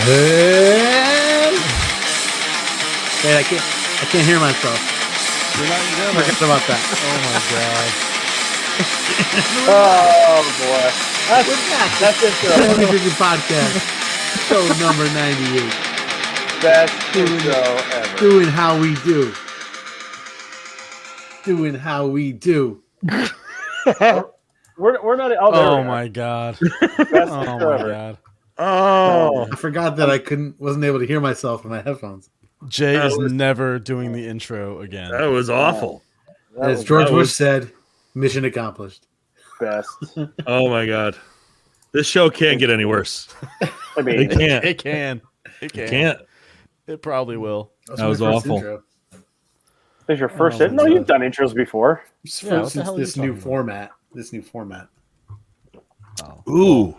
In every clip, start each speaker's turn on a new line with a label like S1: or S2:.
S1: Wait, I can't hear myself.
S2: You're not
S1: Forget about that.
S2: Oh my god.
S3: Oh boy.
S1: That's it. Heavy Drinking Podcast, show number 98.
S3: Best intro ever.
S1: Doing how we do. Doing how we do.
S3: We're not.
S2: Oh my god.
S3: Best
S2: Oh
S3: intro
S2: my
S3: ever.
S2: god.
S3: Oh.
S1: I forgot that I wasn't able to hear myself in my headphones.
S2: Jay is never doing the intro again.
S4: That was awful.
S1: As George Bush said, mission accomplished.
S3: Best.
S4: Oh my god. This show can't get any worse.
S3: I mean,
S4: It can't.
S2: It can.
S4: It can't.
S2: It probably will.
S4: That was
S1: my first
S4: awful.
S1: intro.
S3: this is your first.
S2: Oh,
S3: No, you've done intros before.
S2: Yeah, what the hell are you
S1: This new
S2: talking
S1: format. This new format.
S4: Ooh.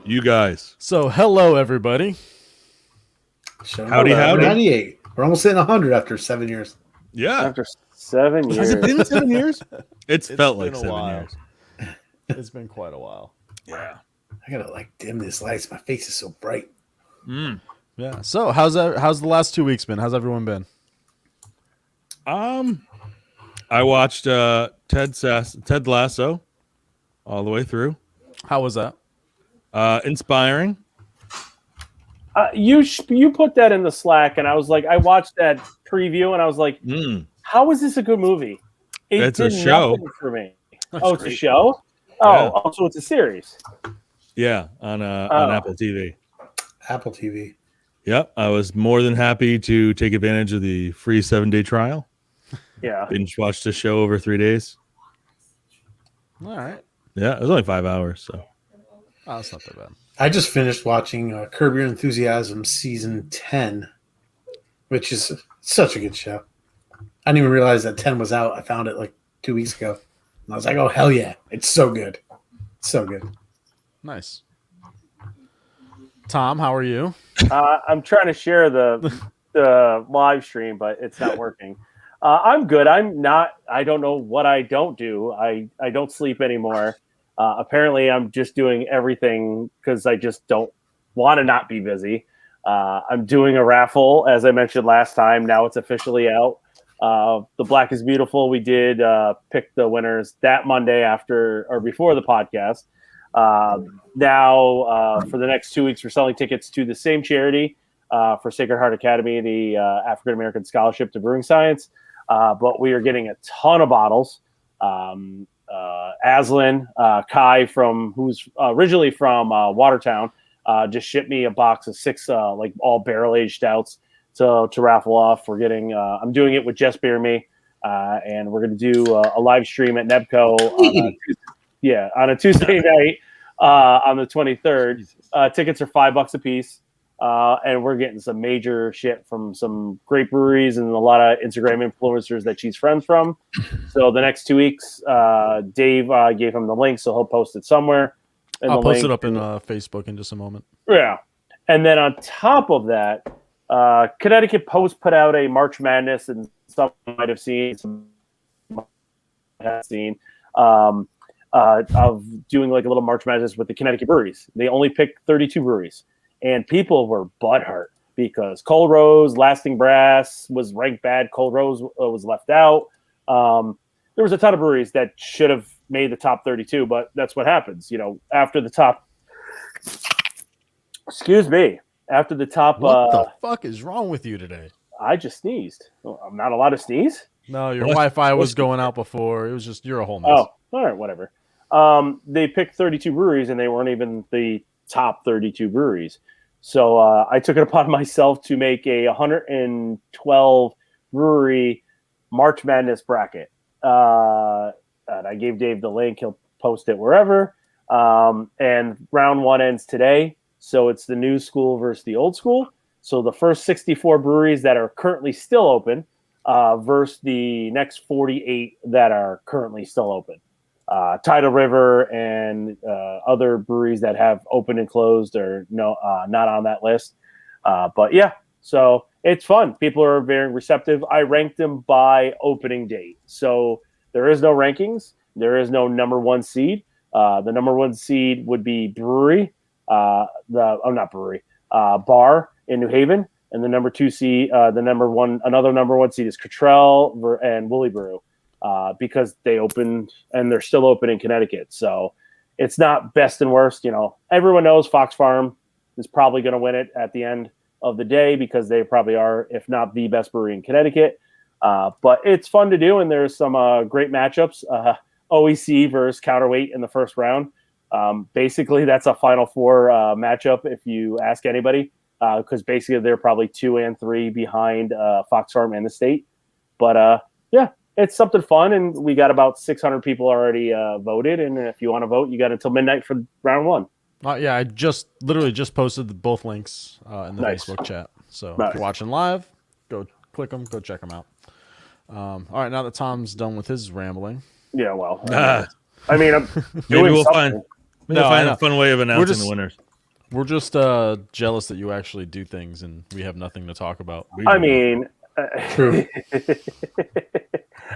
S4: You guys.
S2: So, hello everybody.
S1: Show
S4: Howdy,
S1: number
S4: howdy.
S1: 98. We're almost hitting 100 after 7 years.
S4: Yeah.
S3: After 7 years.
S4: Has it been 7 years? It's felt
S2: been
S4: like
S2: a
S4: 7
S2: while.
S4: years.
S2: It's been quite a while.
S4: Yeah.
S1: I gotta dim this lights. My face is so bright.
S4: Mm.
S2: Yeah. So, how's the last 2 weeks been? How's everyone been?
S4: I watched Ted Lasso all the way through.
S2: How was that?
S4: Inspiring.
S3: You put that in the Slack, and I was like, I watched that preview, and I was like, how is this a good movie?
S4: It's a
S3: did
S4: show.
S3: nothing for me.
S2: That's
S3: It's a
S2: great.
S3: show. Oh, so it's a series.
S4: Yeah, on Apple TV.
S1: Apple TV.
S4: Yep, I was more than happy to take advantage of the free 7-day trial.
S3: Yeah.
S4: Binge watched the show over 3 days.
S2: All right.
S4: Yeah, it was only 5 hours. So
S2: Oh, that's not that bad.
S1: I just finished watching Curb Your Enthusiasm season 10, which is such a good show. I didn't even realize that 10 was out. I found it like 2 weeks ago. And I was like, oh, hell yeah. It's so good. So good.
S2: Nice. Tom, how are you?
S3: I'm trying to share the live stream, but it's not working. I'm good. I don't know what I don't do. I don't sleep anymore. Apparently, I'm just doing everything because I just don't want to not be busy. I'm doing a raffle, as I mentioned last time. Now it's officially out. The Black is Beautiful. We did pick the winners that Monday after or before the podcast. Now, for the next 2 weeks, we're selling tickets to the same charity for Sacred Heart Academy, the African American Scholarship to Brewing Science. But we are getting a ton of bottles. Aslan, Kai, who's originally from Watertown, just shipped me a box of 6 like all barrel aged stouts to raffle off. We're getting. I'm doing it with Just Beer Me, and we're going to do a live stream at Nebco on a Tuesday night on the 23rd. Tickets are $5 a piece. And we're getting some major shit from some great breweries and a lot of Instagram influencers that she's friends from. So the next 2 weeks, Dave gave him the link, so he'll post it somewhere.
S2: I'll post it up in Facebook in just a moment.
S3: Yeah. And then on top of that, Connecticut Post put out a March Madness, and some might have seen, of doing like a little March Madness with the Connecticut breweries. They only picked 32 breweries. And people were butthurt because Cold Rose, Lasting Brass was ranked bad. Cold Rose was left out. There was a ton of breweries that should have made the top 32, but that's what happens. After the top. Excuse me. After the top.
S2: What the fuck is wrong with you today?
S3: I just sneezed. I'm not allowed to sneeze?
S2: No, your Wi-Fi was going out before. It was just you're a whole mess.
S3: Oh, all right, whatever. They picked 32 breweries, and they weren't even the top 32 breweries. So I took it upon myself to make a 112 brewery March Madness bracket. And I gave Dave the link. He'll post it wherever. And round 1 ends today. So it's the new school versus the old school. So the first 64 breweries that are currently still open versus the next 48 that are currently still open. Tidal River and other breweries that have opened and closed are not on that list. But yeah, so it's fun. People are very receptive. I ranked them by opening date. So there is no rankings. There is no number 1 seed. The number 1 seed would be brewery. Not brewery. Bar in New Haven, and the number 2 seed, another number 1 seed is Cottrell and Woolly Brew, because they opened and they're still open in Connecticut. So it's not best and worst. Everyone knows Fox Farm is probably going to win it at the end of the day because they probably are, if not the best brewery in Connecticut. But it's fun to do, and there's some great matchups. OEC versus Counterweight in the first round. Basically, that's a Final Four matchup if you ask anybody, because basically they're probably 2 and 3 behind Fox Farm and the State. But yeah, it's something fun, and we got about 600 people already voted. And if you want to vote, you got until midnight for round 1.
S2: Yeah, I literally just posted both links in the
S3: Nice.
S2: Facebook chat. So
S3: Nice.
S2: if you're watching live, go click them, go check them out. All right, now that Tom's done with his rambling.
S3: Yeah, well, I mean, I'm
S4: Maybe
S3: doing
S4: we'll
S3: something.
S4: find a fun way of announcing the winners.
S2: We're just jealous that you actually do things and we have nothing to talk about.
S3: I mean,
S1: True.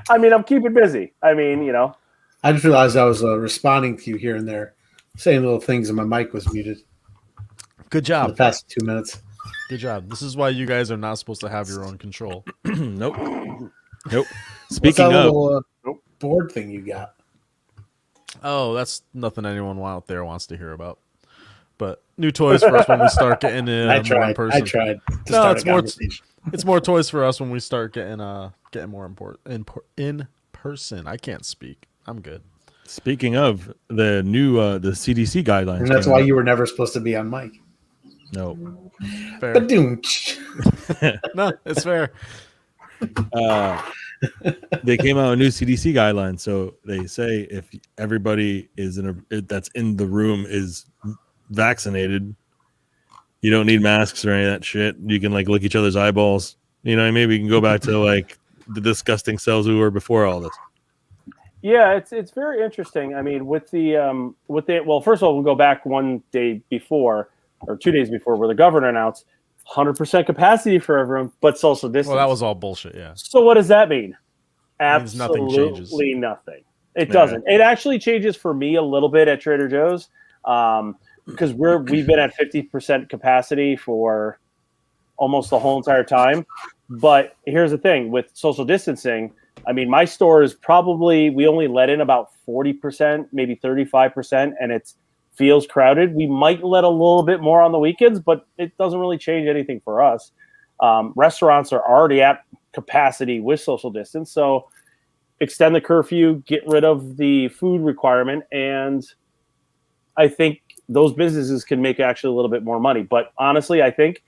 S3: I mean, I'm keeping busy. I mean,
S1: I just realized I was responding to you here and there, saying little things, and my mic was muted
S2: Good
S1: for the
S2: job.
S1: past 2 minutes.
S2: Good job. This is why you guys are not supposed to have your own control.
S4: Nope.
S1: What's
S4: Speaking
S1: that
S4: of,
S1: little board thing you got?
S2: Oh, that's nothing anyone out there wants to hear about. But new toys for us when we start getting in
S1: I
S2: more in
S1: tried.
S2: person.
S1: I tried to
S2: No,
S1: start
S2: it's
S1: a
S2: more.
S1: conversation.
S2: It's more toys for us when we start getting more in person. I can't speak. I'm good.
S4: speaking of the new the CDC guidelines,
S1: And that's
S4: came
S1: why
S4: out.
S1: you were never supposed to be on mic.
S4: No,
S2: Fair.
S1: Ba-doom.
S2: No, it's fair.
S4: they came out with new CDC guidelines. So they say if everybody that's in the room is vaccinated, you don't need masks or any of that shit. You can like lick each other's eyeballs. You know what I mean? We can go back to like the disgusting selves we were before all this.
S3: Yeah, it's very interesting. I mean, with the well, first of all, we'll go back 1 day before or 2 days before, where the governor announced 100% capacity for everyone, but social distance.
S2: Well, that was all bullshit. Yeah.
S3: So what does that mean?
S2: Means nothing
S3: Absolutely
S2: changes.
S3: nothing. It doesn't. It actually changes for me a little bit at Trader Joe's, because we've been at 50% capacity for almost the whole entire time. But here's the thing with social distancing. I mean, my store is we only let in about 40%, maybe 35%, and it feels crowded. We might let a little bit more on the weekends, but it doesn't really change anything for us. Restaurants are already at capacity with social distance, so extend the curfew, get rid of the food requirement, and I think those businesses can make actually a little bit more money. But honestly, I think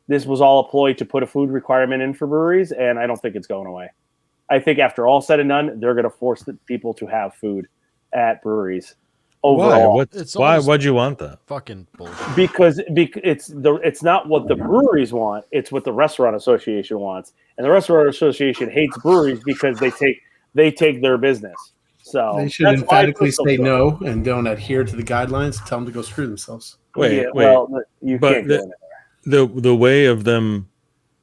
S3: this was all a ploy to put a food requirement in for breweries, and I don't think it's going away. I think after all said and done, they're going to force the people to have food at breweries. Overall,
S4: Why? Why'd you want that?
S2: Fucking bullshit.
S3: because it's not what the breweries want; it's what the restaurant association wants, and the restaurant association hates breweries because they take their business. So
S1: They should
S3: that's why
S1: emphatically
S3: Crystal
S1: say
S3: Code.
S1: no and don't adhere to the guidelines. Tell them to go screw themselves.
S3: Yeah, well, you
S4: But
S3: can't go in there.
S4: The way of them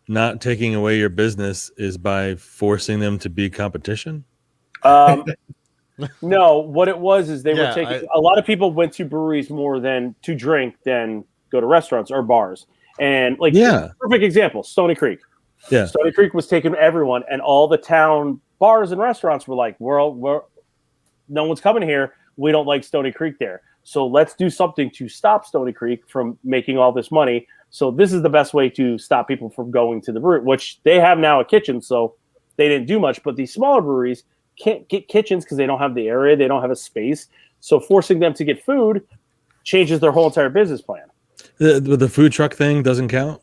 S4: not taking away your business is by forcing them to be competition.
S3: No, what it was is they were
S2: Yeah,
S3: taking. A lot of people went to breweries more than to drink than go to restaurants or bars. And perfect example, Stony Creek.
S4: Yeah.
S3: Stony Creek was taking everyone, and all the town bars and restaurants were like, we're no one's coming here. We don't like Stony Creek there. So let's do something to stop Stony Creek from making all this money. So this is the best way to stop people from going to the brewery, which they have now a kitchen, so they didn't do much. But these smaller breweries can't get kitchens because they don't have the area, they don't have a space. So forcing them to get food changes their whole entire business plan.
S4: The food truck thing doesn't count.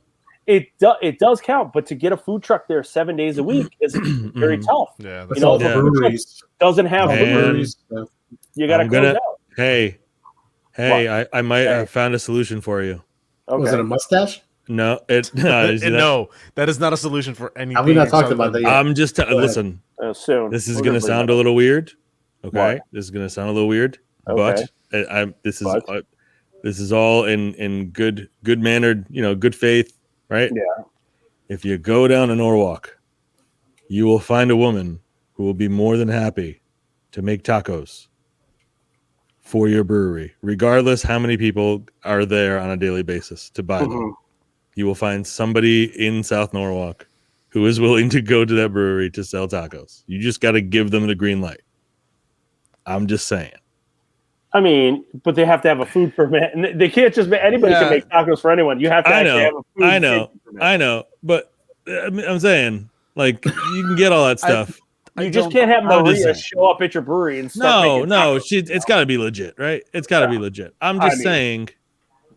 S3: It does count, but to get a food truck there 7 days a week is very tough.
S2: Yeah,
S1: That's all the breweries.
S3: Doesn't have
S4: Man.
S3: food.
S1: Breweries.
S3: You got to close out.
S4: Hey, I might have found a solution for you.
S3: Okay.
S1: Was it a mustache?
S4: No,
S2: no, that is not a solution for anything.
S1: Have we not talked about that yet?
S4: I'm just listen.
S3: Soon.
S4: This is
S3: We're
S4: going to
S3: bring
S4: sound
S3: that
S4: a little weird. Okay,
S3: What?
S4: this is going to sound a little weird,
S3: Okay.
S4: but
S3: But?
S4: this is all in good mannered, good faith, right?
S3: Yeah.
S4: If you go down to Norwalk, you will find a woman who will be more than happy to make tacos for your brewery, regardless how many people are there on a daily basis to buy them.
S3: Mhm.
S4: you will find somebody in South Norwalk who is willing to go to that brewery to sell tacos. You just got to give them the green light. I'm just saying.
S3: I mean, but they have to have a food permit, and they can't just anybody can make tacos for anyone. You have to actually have a food permit.
S4: I know, but I'm saying, like, you can get all that stuff.
S3: You just can't have Maria show up at your brewery and start making tacos.
S4: It's got to be legit, right? It's got to be legit. I'm just saying.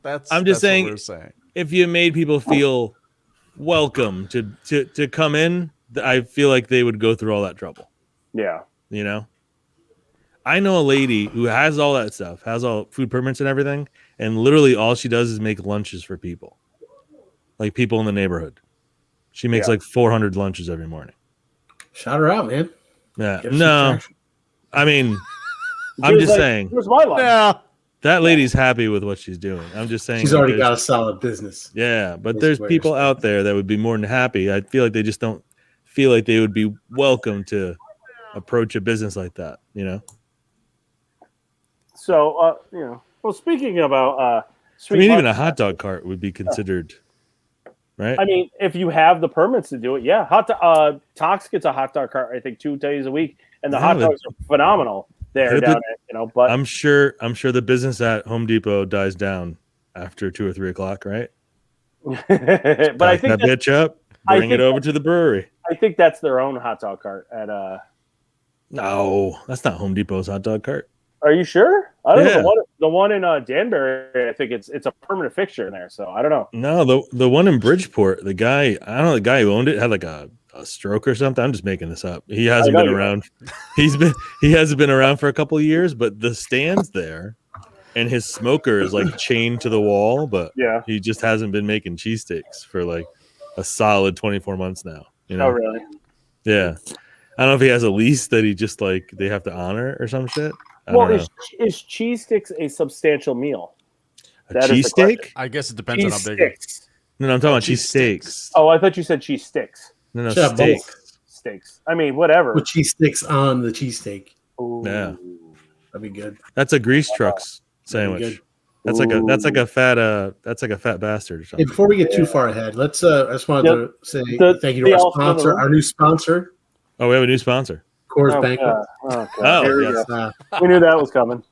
S2: That's
S4: what we're saying. If you made people feel welcome to come in, I feel like they would go through all that trouble.
S3: Yeah.
S4: You know? I know a lady who has all that stuff, has all food permits and everything, and literally all she does is make lunches for people. Like people in the neighborhood. She makes like 400 lunches every morning.
S1: Shout her out, man.
S4: Yeah. No. I mean, I'm just saying.
S3: Here's my lunch.
S2: Yeah.
S4: That lady's happy with what she's doing. I'm just saying.
S1: She's already got a solid business.
S4: Yeah, but there's people out there that would be more than happy. I feel like they just don't feel like they would be welcome to approach a business like that, you know?
S3: So, well, speaking about
S4: even a hot dog cart would be considered, right?
S3: I mean, if you have the permits to do it, yeah. Tox gets a hot dog cart, I think, 2 days a week, and the hot dogs are phenomenal there down there, But
S4: I'm sure the business at Home Depot dies down after 2 or 3 o'clock, right?
S3: But I think
S4: that bitch up, bring it over to the brewery.
S3: I think that's their own hot dog cart at
S4: No, that's not Home Depot's hot dog cart.
S3: Are you sure? I don't know. The one in Danbury, I think it's a permanent fixture in there. So I don't know.
S4: No, the one in Bridgeport, the guy who owned it had like a stroke or something. I'm just making this up. He hasn't been around. He hasn't been around for a couple of years, but the stand's there, and his smoker is like chained to the wall. But he just hasn't been making cheesesteaks for like a solid 24 months now. You know?
S3: Oh, really?
S4: Yeah. I don't know if he has a lease that he just like they have to honor or some shit.
S3: Is cheese sticks a substantial meal?
S4: A cheesesteak?
S2: I guess it depends on how big.
S4: No, I'm talking about cheese steaks.
S3: Oh, I thought you said cheese sticks.
S4: No, steaks.
S3: Steaks. I mean, whatever.
S1: With cheese sticks on the cheesesteak.
S4: Yeah,
S1: that'd be good.
S4: That's a grease trucks sandwich. That's like a fat bastard or something.
S1: Hey, before we get too far ahead, I just wanted to say thank you to our sponsor, our new sponsor.
S4: Oh, we have a new sponsor.
S1: Coors Banquet.
S4: Yes.
S3: We knew that was coming.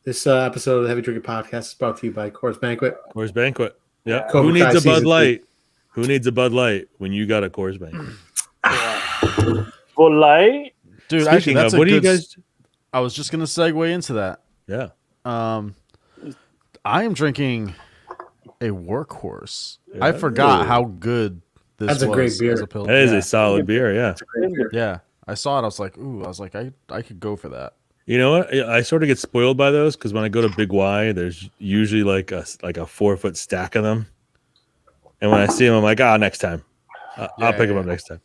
S1: This episode of the Heavy Drinking Podcast is brought to you by Coors Banquet.
S4: Coors Banquet. Yeah. Who needs a Bud Light? Who needs a Bud Light when you got a Coors Banquet?
S3: Bud Light?
S2: Dude,
S4: Speaking
S2: actually,
S4: what do you guys...
S2: I was just going to segue into that.
S4: Yeah.
S2: I am drinking a Workhorse. Yeah. I forgot how good this was.
S1: That's a great beer.
S4: That is a solid beer, yeah.
S2: Yeah. I saw it. I was like, I could go for that.
S4: You know what? I sort of get spoiled by those because when I go to Big Y, there's usually like a 4-foot stack of them, and when I see them, I'm like, next time, I'll pick them up next time.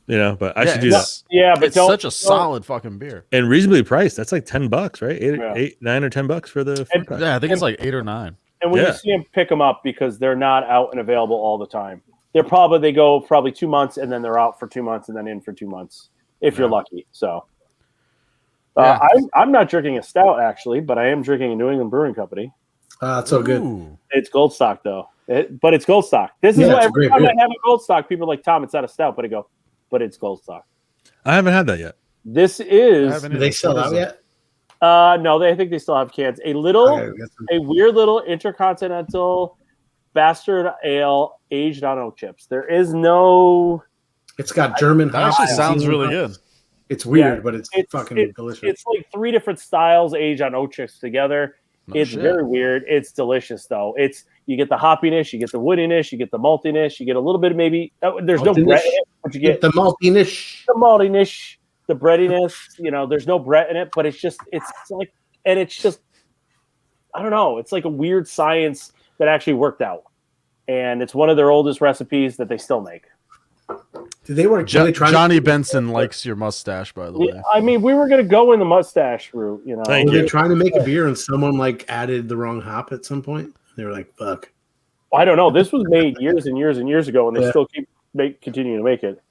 S4: You know, but I should do that.
S3: Yeah, but
S2: it's such a solid fucking beer
S4: and reasonably priced. That's like $10, right? $8, $9 or $10 for the.
S2: I think it's like 8 or 9.
S3: And when you see them, pick them up because they're not out and available all the time. They go 2 months and then they're out for 2 months and then in for 2 months if you're lucky. So. I'm not drinking a stout actually, but I am drinking a New England Brewing Company.
S1: It's so good.
S3: It's Gold Stock though, but it's Gold Stock. This is why every time I have a Gold Stock, people are like, Tom, it's not a stout, but it's Gold Stock.
S4: I haven't had that yet.
S3: This is.
S1: Do they sell out yet?
S3: No, I think they still have cans. A weird little intercontinental bastard ale aged on oak chips. There is no.
S1: It's got German.
S2: That actually sounds really good.
S1: It's weird, but it's fucking delicious.
S3: It's like 3 different styles aged on oak chips together. It's very weird. It's delicious though. You get the hoppiness, you get the woodiness, you get the maltiness, you get a little bit of maybe. There's no bread in it, but you get
S1: the maltiness,
S3: the breadiness. You know, there's no bread in it, but it's like, and it's just, I don't know. It's like a weird science that actually worked out, and it's one of their oldest recipes that they still make.
S1: Did they work?
S2: Johnny Benson likes your mustache, by the way.
S3: I mean, we were going to go in the mustache route, you know.
S1: Were they trying to make a beer and someone like added the wrong hop at some point? They were like, "Fuck."
S3: I don't know. This was made years and years and years ago, and they still continue to make it.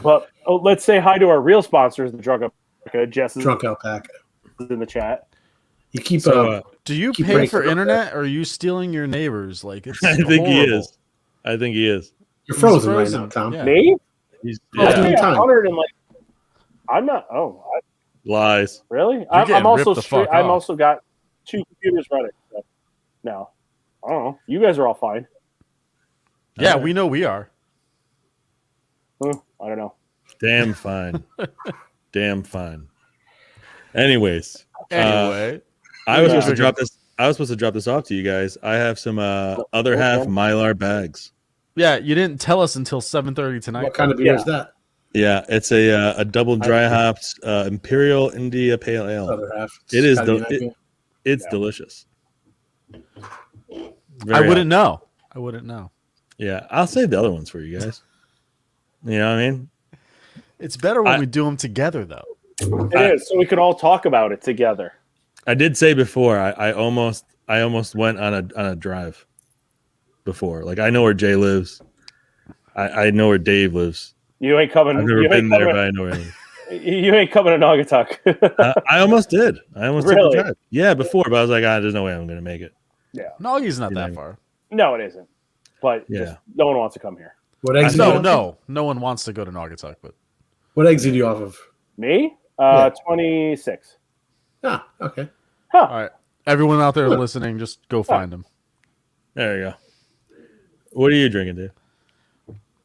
S3: But let's say hi to our real sponsors, the Drunk Alpaca. Jess is
S1: Drunk Alpaca
S3: in the chat.
S1: You keep
S4: So
S2: Do you
S1: Keep
S2: pay
S1: breaking
S2: for
S1: up
S2: internet, or are you stealing your neighbors? Like it's
S4: I think he
S2: horrible.
S4: is. I think he is.
S1: you're
S2: He's
S1: frozen right now, Tom.
S2: Yeah.
S3: Me?
S4: He's
S1: Yeah.
S3: I pay
S1: Time.
S3: 100 and like I'm not. Oh,
S4: lies.
S3: really?
S2: getting
S3: I'm also
S2: ripped the fuck
S3: I'm
S2: off.
S3: also got 2 computers running. So. No, I don't know. You guys are all fine.
S2: Yeah, we know we are.
S3: I don't know.
S4: Damn fine. Damn fine. Anyways,
S2: Anyway,
S4: I was
S3: Yeah.
S4: supposed to drop this. I was supposed to drop this off to you guys. I have some other half Mylar bags.
S2: yeah, you didn't tell us until 7:30 tonight.
S1: What kind of beer is that?
S4: Yeah, it's a double dry hopped Imperial India Pale Ale.
S1: Other half.
S4: It is
S1: gotta be an IPA.
S4: It's
S3: Yeah.
S4: delicious.
S2: I wouldn't know. I wouldn't know.
S4: Yeah, I'll save the other ones for you guys. You know what I mean?
S2: It's better when we do them together, though.
S3: It is, so we could all talk about it together.
S4: I did say before I almost went on a drive before. Like I know where Jay lives. I know where Dave lives.
S3: You ain't coming.
S4: I've never
S3: You
S4: been
S3: ain't
S4: there,
S3: coming.
S4: but I know where he lives.
S3: You ain't coming to Naugatuck.
S4: I almost did. I almost took
S3: Really?
S4: the drive. Yeah, before, but I was like, there's no way I'm gonna make it.
S2: Noggy's not
S4: You
S2: that
S4: know.
S2: far.
S3: No, it isn't. But
S4: Yeah.
S3: just, no one wants to come here.
S1: What eggs?
S2: No,
S1: did you
S2: no one wants to go to Naugatuck, but
S1: What eggs did you off of?
S3: Me?
S1: Yeah.
S3: 26.
S1: Ah, okay.
S2: all right. Everyone out there listening, just go find them.
S4: There you go. What are you drinking, Dave?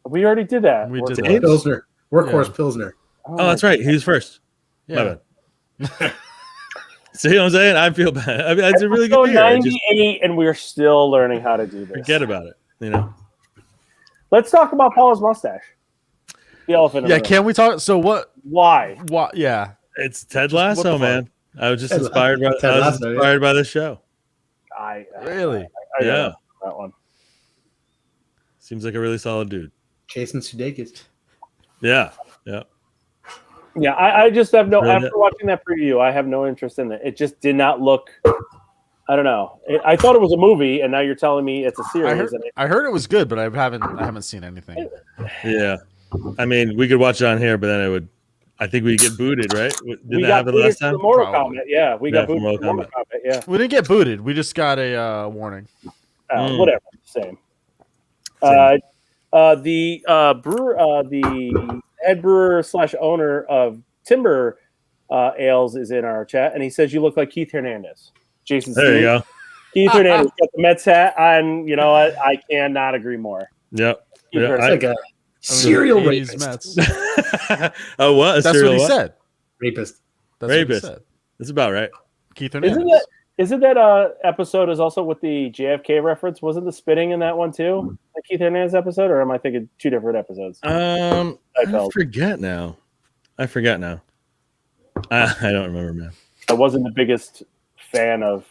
S3: We already did that.
S2: We
S3: We're-
S2: did
S4: Dave?
S2: that.
S1: Pilsner. Workhorse
S2: Yeah.
S1: Pilsner.
S4: Oh, that's right. He was first. My
S2: Yeah.
S4: bad. See what I'm saying? I feel bad. I mean, it's a really good
S3: Episode
S4: beer. I just
S3: 98, and we're still learning how to do this.
S4: forget about it. You know?
S3: Let's talk about Paula's mustache. The elephant in
S2: Yeah,
S3: the room.
S2: can we talk? So what?
S3: Why?
S2: What? Yeah.
S4: It's Ted
S2: What
S4: Lasso,
S2: the
S4: man. I was just
S1: Ted
S4: inspired by.
S1: Ted
S4: I was
S1: Lasso, yeah.
S4: inspired by this show.
S2: Really?
S3: I don't
S4: Yeah.
S3: know that one.
S4: Seems like a really solid dude.
S1: Jason Sudeikis.
S4: Yeah. Yeah.
S3: Yeah, I just have no.
S4: Really?
S3: After watching that preview, I have no interest in it. It just did not look. I don't know. I thought it was a movie, and now you're telling me it's a series.
S2: I heard it was good, but I haven't seen anything.
S4: Yeah. I mean, we could watch it on here, but then it would. I think we'd get booted, right? Didn't
S3: we
S4: that
S3: got
S4: happen
S3: booted
S4: last
S3: for
S4: time?
S3: the Mortal
S2: Probably.
S3: Kombat. Yeah, we
S4: Yeah,
S3: got
S4: for
S3: booted for
S4: Mortal
S3: Mortal Kombat. Yeah,
S2: We didn't get booted. We just got a warning.
S3: whatever. Same. The brewer, the head brewer / owner of Timber Ales is in our chat, and he says you look like Keith Hernandez. Jason,
S4: There you go.
S3: Keith Hernandez got the Mets hat on. You know what? I cannot agree more.
S4: Yep.
S3: Keith
S4: Yeah,
S1: It's
S3: Hernandez.
S1: like a serial
S2: 80s
S1: rapist.
S2: Mets.
S4: Oh, what? A
S2: That's
S4: serial
S2: what he
S4: what?
S2: said.
S1: Rapist.
S2: That's
S4: Rapist.
S2: what he said.
S4: That's about right.
S2: Keith Hernandez.
S3: Isn't that episode is also with the JFK reference? Wasn't the spitting in that one too? The Keith Hernandez episode, or am I thinking 2 different episodes?
S4: I
S3: Seinfeld.
S4: forget now. I don't remember, man.
S3: I wasn't the biggest fan of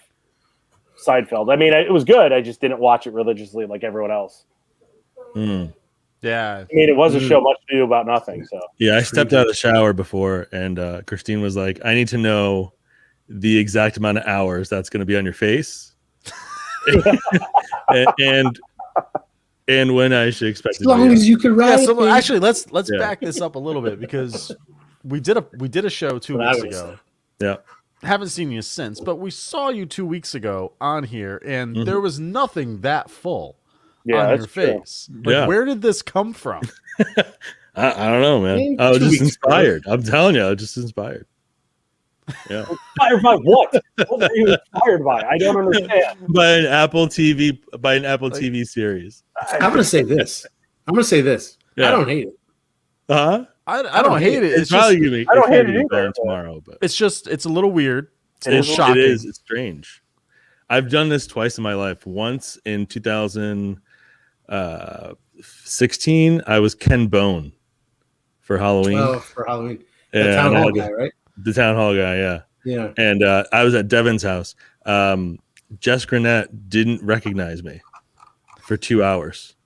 S3: Seinfeld. I mean, it was good. I just didn't watch it religiously like everyone else.
S4: Mm.
S2: Yeah.
S3: I mean, it was a show much to do about nothing. So
S4: Yeah, I stepped out of the shower before, and Christine was like, "I need to know the exact amount of hours that's going to be on your face, and when I should expect
S1: As
S4: it."
S1: long as you can
S2: Yeah,
S1: ride.
S2: so
S1: it,
S2: actually let's
S4: Yeah.
S2: back this up a little bit because we did a show 2
S1: What I
S2: weeks
S1: would
S2: ago.
S4: Yeah.
S2: Haven't seen you since, but we saw you 2 weeks ago on here, and
S4: Mhm.
S2: there was nothing that full
S3: yeah,
S2: on
S3: that's
S2: your
S3: true.
S2: face. Like,
S4: Yeah.
S2: where did this come from?
S4: I don't know, man.
S1: Maybe
S4: I was
S1: 2
S4: just
S1: weeks ago.
S4: inspired. I'm telling you, I was just inspired. Yeah,
S3: Inspired by what? What are you inspired by? I don't understand.
S4: by an Apple TV series.
S1: I'm going to say this.
S4: Yeah.
S1: I don't hate it.
S2: I don't hate it.
S4: It's
S2: It's just,
S4: probably gonna be.
S3: I don't
S4: it's
S3: hate
S4: gonna
S3: it
S4: be
S3: either,
S4: gone tomorrow, but
S2: it's a little weird. It's a
S3: It
S2: little
S3: is-
S2: shocking.
S4: it is. It's strange. I've done this twice in my life. Once in 2016, I was Ken Bone for Halloween.
S1: Oh, for Halloween. The
S4: And
S1: town
S4: I
S1: hall
S4: had
S1: guy, right?
S4: the town hall guy, yeah.
S1: Yeah.
S4: And I was at Devin's house. Jess Grenette didn't recognize me for 2 hours,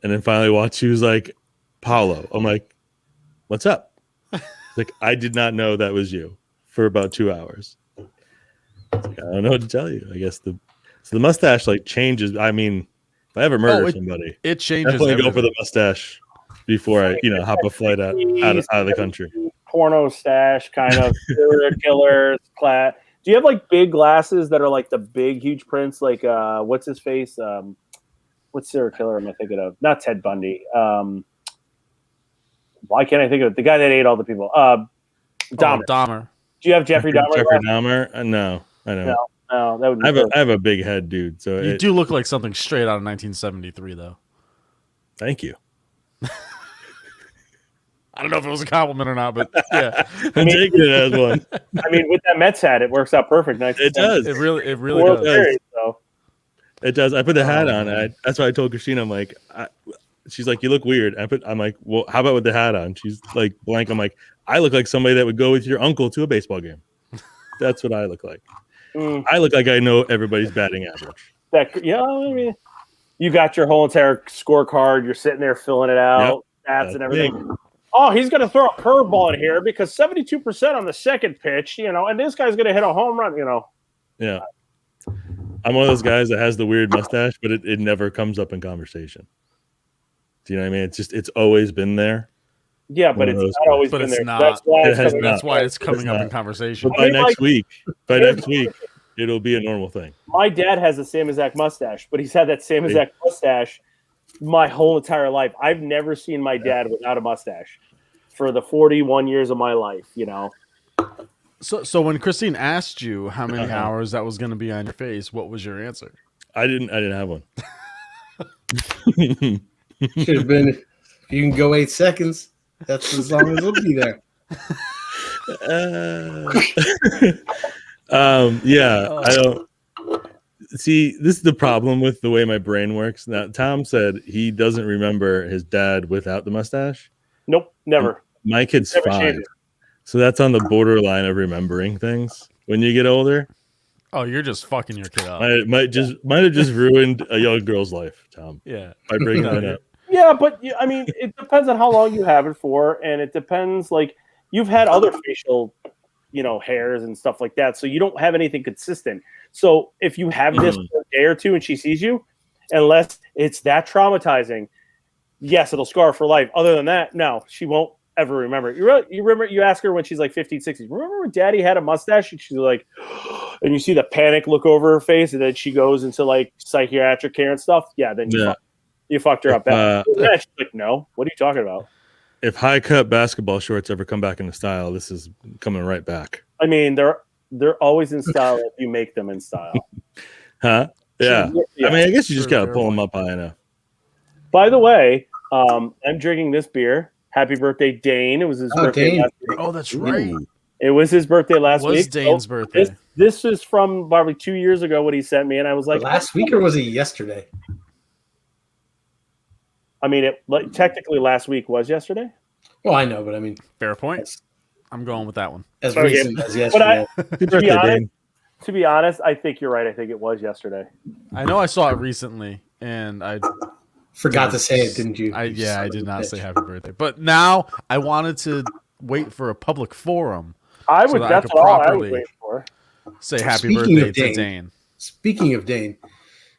S4: and then finally watched. She was like, "Paulo." I'm like, "What's up?" Like, I did not know that was you for about 2 hours. It's like, I don't know what to tell you. I guess the mustache like changes. I mean, if I ever murder somebody,
S2: It changes.
S4: definitely go for
S2: everything.
S4: the mustache before I hop a flight out of the country.
S3: Porno stash kind of serial killers, Do you have like big glasses that are like the big, huge prints? Like, what's his face? What serial killer am I thinking of? Not Ted Bundy. Why can't I think of it? The guy that ate all the people. Dahmer.
S2: Dahmer.
S3: Do you have Jeffrey Dahmer?
S4: Jeffrey Dahmer? No, I don't.
S3: No, that would be
S4: I have a big head, dude. So
S2: You do look like something straight out of 1973, though.
S4: Thank you.
S2: I don't know if it was a compliment or not, but yeah,
S4: I'm taking it as one.
S3: I mean, with that Mets hat, it works out perfect.
S4: It does.
S2: it really
S3: World
S2: does.
S3: Series, so.
S4: It does. I put the hat on.
S2: Man.
S4: That's why I told Christina. I'm like, she's like, you look weird. I'm like, well, how about with the hat on? She's like, blank. I'm like, I look like somebody that would go with your uncle to a baseball game. That's what I look like. I look like I know everybody's batting average.
S3: I mean, you got your whole entire scorecard. You're sitting there filling it out, stats and everything.
S4: Big.
S3: Oh, he's going to throw a curveball in here because 72% on the second pitch, and this guy's going to hit a home run,
S4: Yeah. I'm one of those guys that has the weird mustache, but it never comes up in conversation. Do you know what I mean? It's always been there.
S3: Yeah, but it's not always
S2: But
S3: been
S2: it's
S3: there.
S2: not.
S3: That's why
S2: it's coming up in conversation.
S4: But by next week, it'll be a normal thing.
S3: My dad has the same exact mustache, but he's had that same exact mustache my whole entire life. I've never seen my dad without a mustache for the 41 years of my life,
S2: So when Christine asked you how many hours that was going to be on your face, what was your answer?
S4: I didn't have one.
S1: Should have been. If you can go 8 seconds, that's as long as it'll be there.
S4: I don't see. This is the problem with the way my brain works. Now, Tom said he doesn't remember his dad without the mustache.
S3: Nope, never.
S4: My kid's
S3: Never
S4: 5,
S3: changed it.
S4: so that's on the borderline of remembering things when you get older.
S2: Oh, you're just fucking your kid up.
S4: Might have just ruined a young girl's life, Tom.
S2: Yeah.
S4: By breaking that up.
S3: Yeah, but I mean, it depends on how long you have it for, and it depends. Like you've had other facial, hairs and stuff like that, so you don't have anything consistent. So if you have this for a day or two and she sees you, unless it's that traumatizing, yes, it'll scar for life. Other than that, no, she won't ever remember. You remember? You ask her when she's like 15, 16. Remember when Daddy had a mustache? And she's like, and you see the panic look over her face, and then she goes into like psychiatric care and stuff. Yeah, then you fucked her up. She's like, no, what are you talking about?
S4: If high cut basketball shorts ever come back into style, this is coming right back.
S3: I mean, they're always in style if you make them in style.
S4: Huh? Yeah. I mean, I guess you just gotta pull them up high enough.
S3: By the way, I'm drinking this beer. Happy birthday, Dane! It was his birthday.
S1: Dane.
S3: Last week.
S2: Oh, that's right.
S3: It was his birthday last week.
S2: It was Dane's birthday.
S3: This is from probably 2 years ago what he sent me, and I was like,
S1: last week or was it yesterday?
S3: I mean, technically last week was yesterday.
S1: Well, I know, but I mean,
S2: Fair point. I'm going with that one.
S1: as
S3: Okay.
S1: recent as yesterday.
S3: To be honest, I think you're right. I think it was yesterday.
S2: I know I saw it recently, and I
S1: Forgot to say it, didn't you?
S2: I
S1: You son
S2: did
S1: of a
S2: not
S1: bitch.
S2: say happy birthday. But now I wanted to wait for a public forum.
S3: I
S2: So
S3: would.
S2: that I
S3: That's
S2: could
S3: all I was
S2: properly-
S3: waiting for.
S2: Say happy
S1: Speaking
S2: birthday
S1: of
S2: to
S1: Dane.
S2: Dane.
S1: Speaking of Dane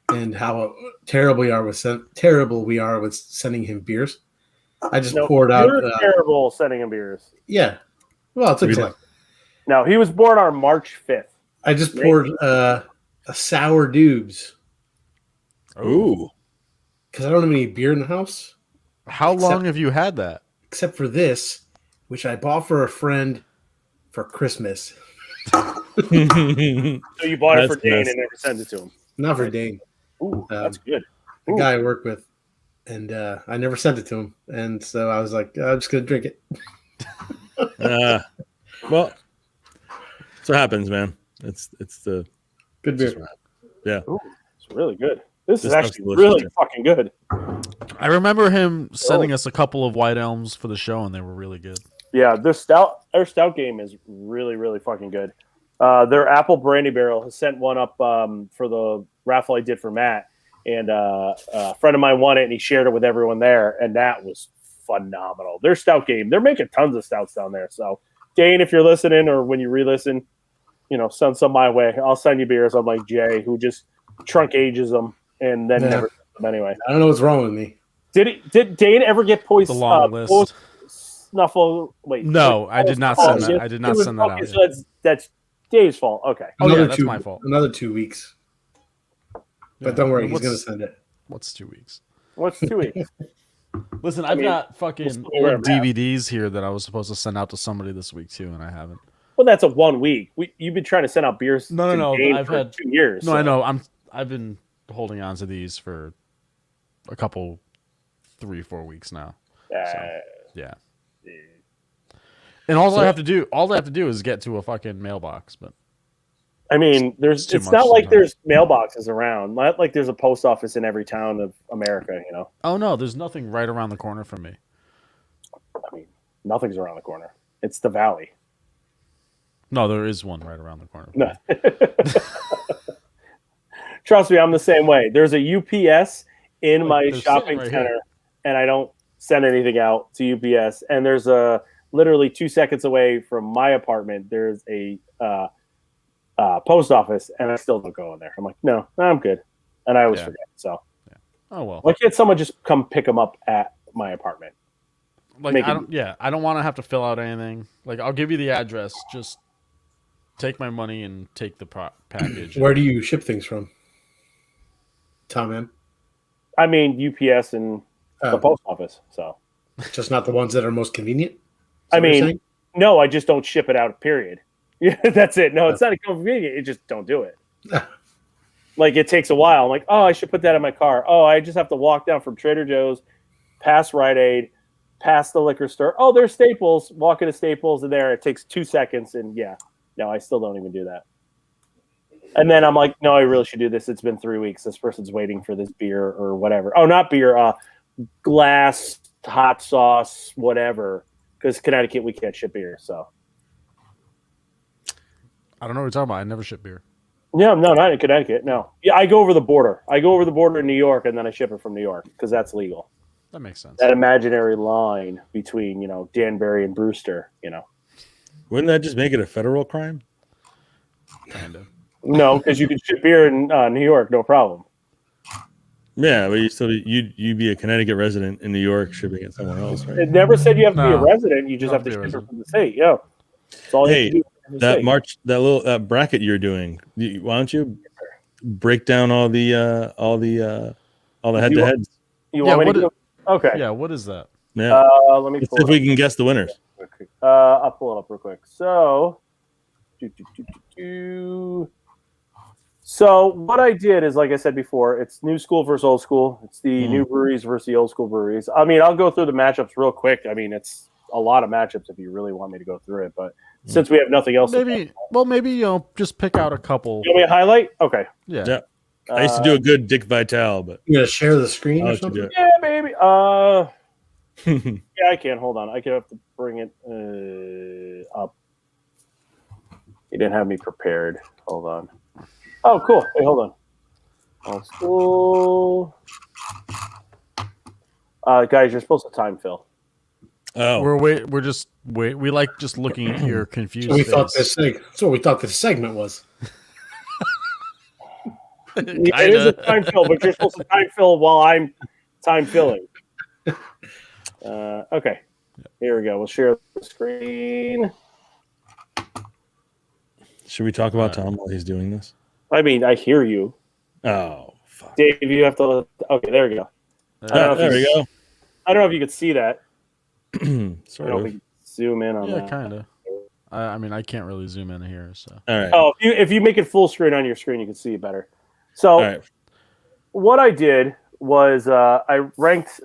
S1: and how terrible we are with sending him beers, I just
S3: No,
S1: poured out.
S3: you're terrible sending him beers.
S1: Yeah, well, it's a collect.
S3: No, he was born on March 5th.
S1: I just poured a sour dubes
S4: Ooh.
S1: because I don't have any beer in the house
S2: How long have you had that?
S1: except for this, which I bought for a friend for Christmas.
S3: So you bought it for
S4: That's
S3: Dane
S4: nice.
S3: and never sent it to him.
S1: Not for Dane,
S3: Ooh, that's good.
S1: the
S3: Ooh.
S1: guy I work with, and I never sent it to him, and so I was like, I'm just gonna drink it.
S4: Well, that's what happens, man. It's the
S1: Good
S4: it's just
S1: beer.
S4: what happens. Yeah.
S3: It's really good. This is
S4: This stuff's
S3: actually
S4: delicious,
S3: really
S4: too.
S3: fucking good.
S2: I remember him sending us a couple of White Elms for the show, and they were really good.
S3: Yeah, their stout game is really, really fucking good. Their apple brandy barrel has sent one up for the raffle I did for Matt, and a friend of mine won it, and he shared it with everyone there, and that was phenomenal. Their stout game, they're making tons of stouts down there. So, Dane, if you're listening or when you re-listen, send some my way. I'll send you beers. I'm like Jay, who just trunk ages them and then never sends them anyway.
S1: I don't know what's wrong with me.
S3: Did Dane ever get
S2: The long list.
S3: Snuffle? Wait,
S2: No, I did not send that. I did not
S3: It was-
S2: send that
S3: okay,
S2: out.
S3: so that's Dave's fault. Okay.
S2: Oh, yeah,
S1: Another
S2: that's my fault.
S1: Another 2 weeks. But
S2: Yeah.
S1: don't worry, he's
S2: What's-
S1: going to send it.
S2: What's 2 weeks?
S3: What's 2 weeks?
S2: Listen,
S3: I
S2: I've
S3: mean,
S2: got fucking
S3: still be wearing
S2: old DVDs here that I was supposed to send out to somebody this week too, and I haven't.
S3: Well, that's a 1 week. You've been trying to send out beers.
S2: No.
S3: to Dane
S2: I've
S3: for
S2: had
S3: 2 years.
S2: No,
S3: so.
S2: I know. I've been holding on to these for a couple, 3-4 weeks now. Yeah. And all I have to do is get to a fucking mailbox. But
S3: I mean,
S2: It's too
S3: it's
S2: much
S3: not like
S2: sometimes.
S3: there's mailboxes around. Not like there's a post office in every town of America. You know,
S2: oh no, there's nothing right around the corner from me.
S3: I mean, nothing's around the corner. It's the valley.
S2: No, there is one right around the corner. From
S3: No.
S2: me.
S3: Trust me, I'm the same way. There's a UPS in
S2: Like,
S3: my
S2: they're
S3: shopping
S2: sitting right
S3: center,
S2: here.
S3: and I don't send anything out to UPS. And there's a literally 2 seconds away from my apartment. There's a post office, and I still don't go in there. I'm like, no, I'm good, and I always
S2: Yeah.
S3: forget. So
S2: Oh well.
S3: why can't someone just come pick them up at my apartment?
S2: Like
S3: make
S2: I
S3: it-
S2: don't. Yeah, I don't want to have to fill out anything. Like I'll give you the address. Just take my money and take the package.
S1: Where do you ship things from? Tom M.
S3: I mean, UPS and the post office. So
S1: Just not the ones that are most convenient? Is
S3: I
S1: that what you're
S3: mean,
S1: saying?
S3: no, I just don't ship it out. Period. Yeah, that's it. No, it's not inconvenient. It just don't do it. Like it takes a while. I'm like, oh, I should put that in my car. Oh, I just have to walk down from Trader Joe's, past Rite Aid, past the liquor store. Oh, there's Staples. Walk into Staples, and there it takes 2 seconds. And yeah, no, I still don't even do that. And then I'm like, no, I really should do this. It's been 3 weeks. This person's waiting for this beer or whatever. Oh, not beer. Glass, hot sauce, whatever. Because Connecticut, we can't ship beer. So
S2: I don't know what you're talking about. I never ship beer.
S3: yeah, no, not in Connecticut. No, yeah, I go over the border. I go over the border in New York, and then I ship it from New York because that's legal.
S2: That makes sense.
S3: That imaginary line between Danbury and Brewster.
S4: Wouldn't that just make it a federal crime?
S2: Kind of.
S3: No, because you can ship beer in New York, no problem.
S4: Yeah, but you'd be a Connecticut resident in New York shipping it somewhere else, right?
S3: It never said you have to be a
S2: No.
S3: resident. You just have to
S2: Don't have
S3: ship
S2: to be a
S3: it from the state. Yeah, that's all you
S4: Hey,
S3: have to do from the
S4: That
S3: state.
S4: that bracket you're doing. Why don't you break down all the head to heads?
S3: You
S2: Yeah,
S3: want me to
S2: what
S3: do? Okay.
S2: Yeah. What is that?
S4: Yeah,
S3: Let me
S4: let's
S3: pull
S4: see if
S3: it
S4: we can guess the winners.
S3: up. I'll pull it up real quick. So what I did is, like I said before, it's new school versus old school. It's the new breweries versus the old school breweries. I mean, I'll go through the matchups real quick. I mean, it's a lot of matchups if you really want me to go through it. But since we have nothing else,
S2: Maybe just pick out a couple.
S3: you want me to highlight? Okay.
S2: Yeah.
S4: Yeah. I used to do a good Dick Vitale, but
S1: You gonna share the screen
S4: I'll
S1: or
S4: let you do
S1: something?
S3: Yeah, baby.
S4: it.
S3: Yeah, I can. Hold on. I can have to bring it up. He didn't have me prepared. Hold on. Oh, cool. Wait, hold on. Old school. Guys, you're supposed to time fill.
S4: Oh,
S2: We're just wait. We like just looking at your confused
S1: So we
S2: face.
S1: thought that's what we thought this segment was.
S3: It is a time fill, but you're supposed to time fill while I'm time filling. Okay. Here we go. We'll share the screen.
S4: should we talk about Tom while he's doing this?
S3: I mean, I hear you.
S4: Oh, fuck.
S3: Dave, you have to. Okay, there we go. I don't know if
S4: There we go.
S3: I don't know if you could see that. I
S4: Sort
S3: don't know if
S4: of.
S3: we can zoom in on
S2: Yeah,
S3: that.
S2: kind of. I mean, I can't really zoom in here, so.
S4: All right.
S3: Oh, if you make it full screen on your screen, you can see it better. So
S4: All right.
S3: what I did was I ranked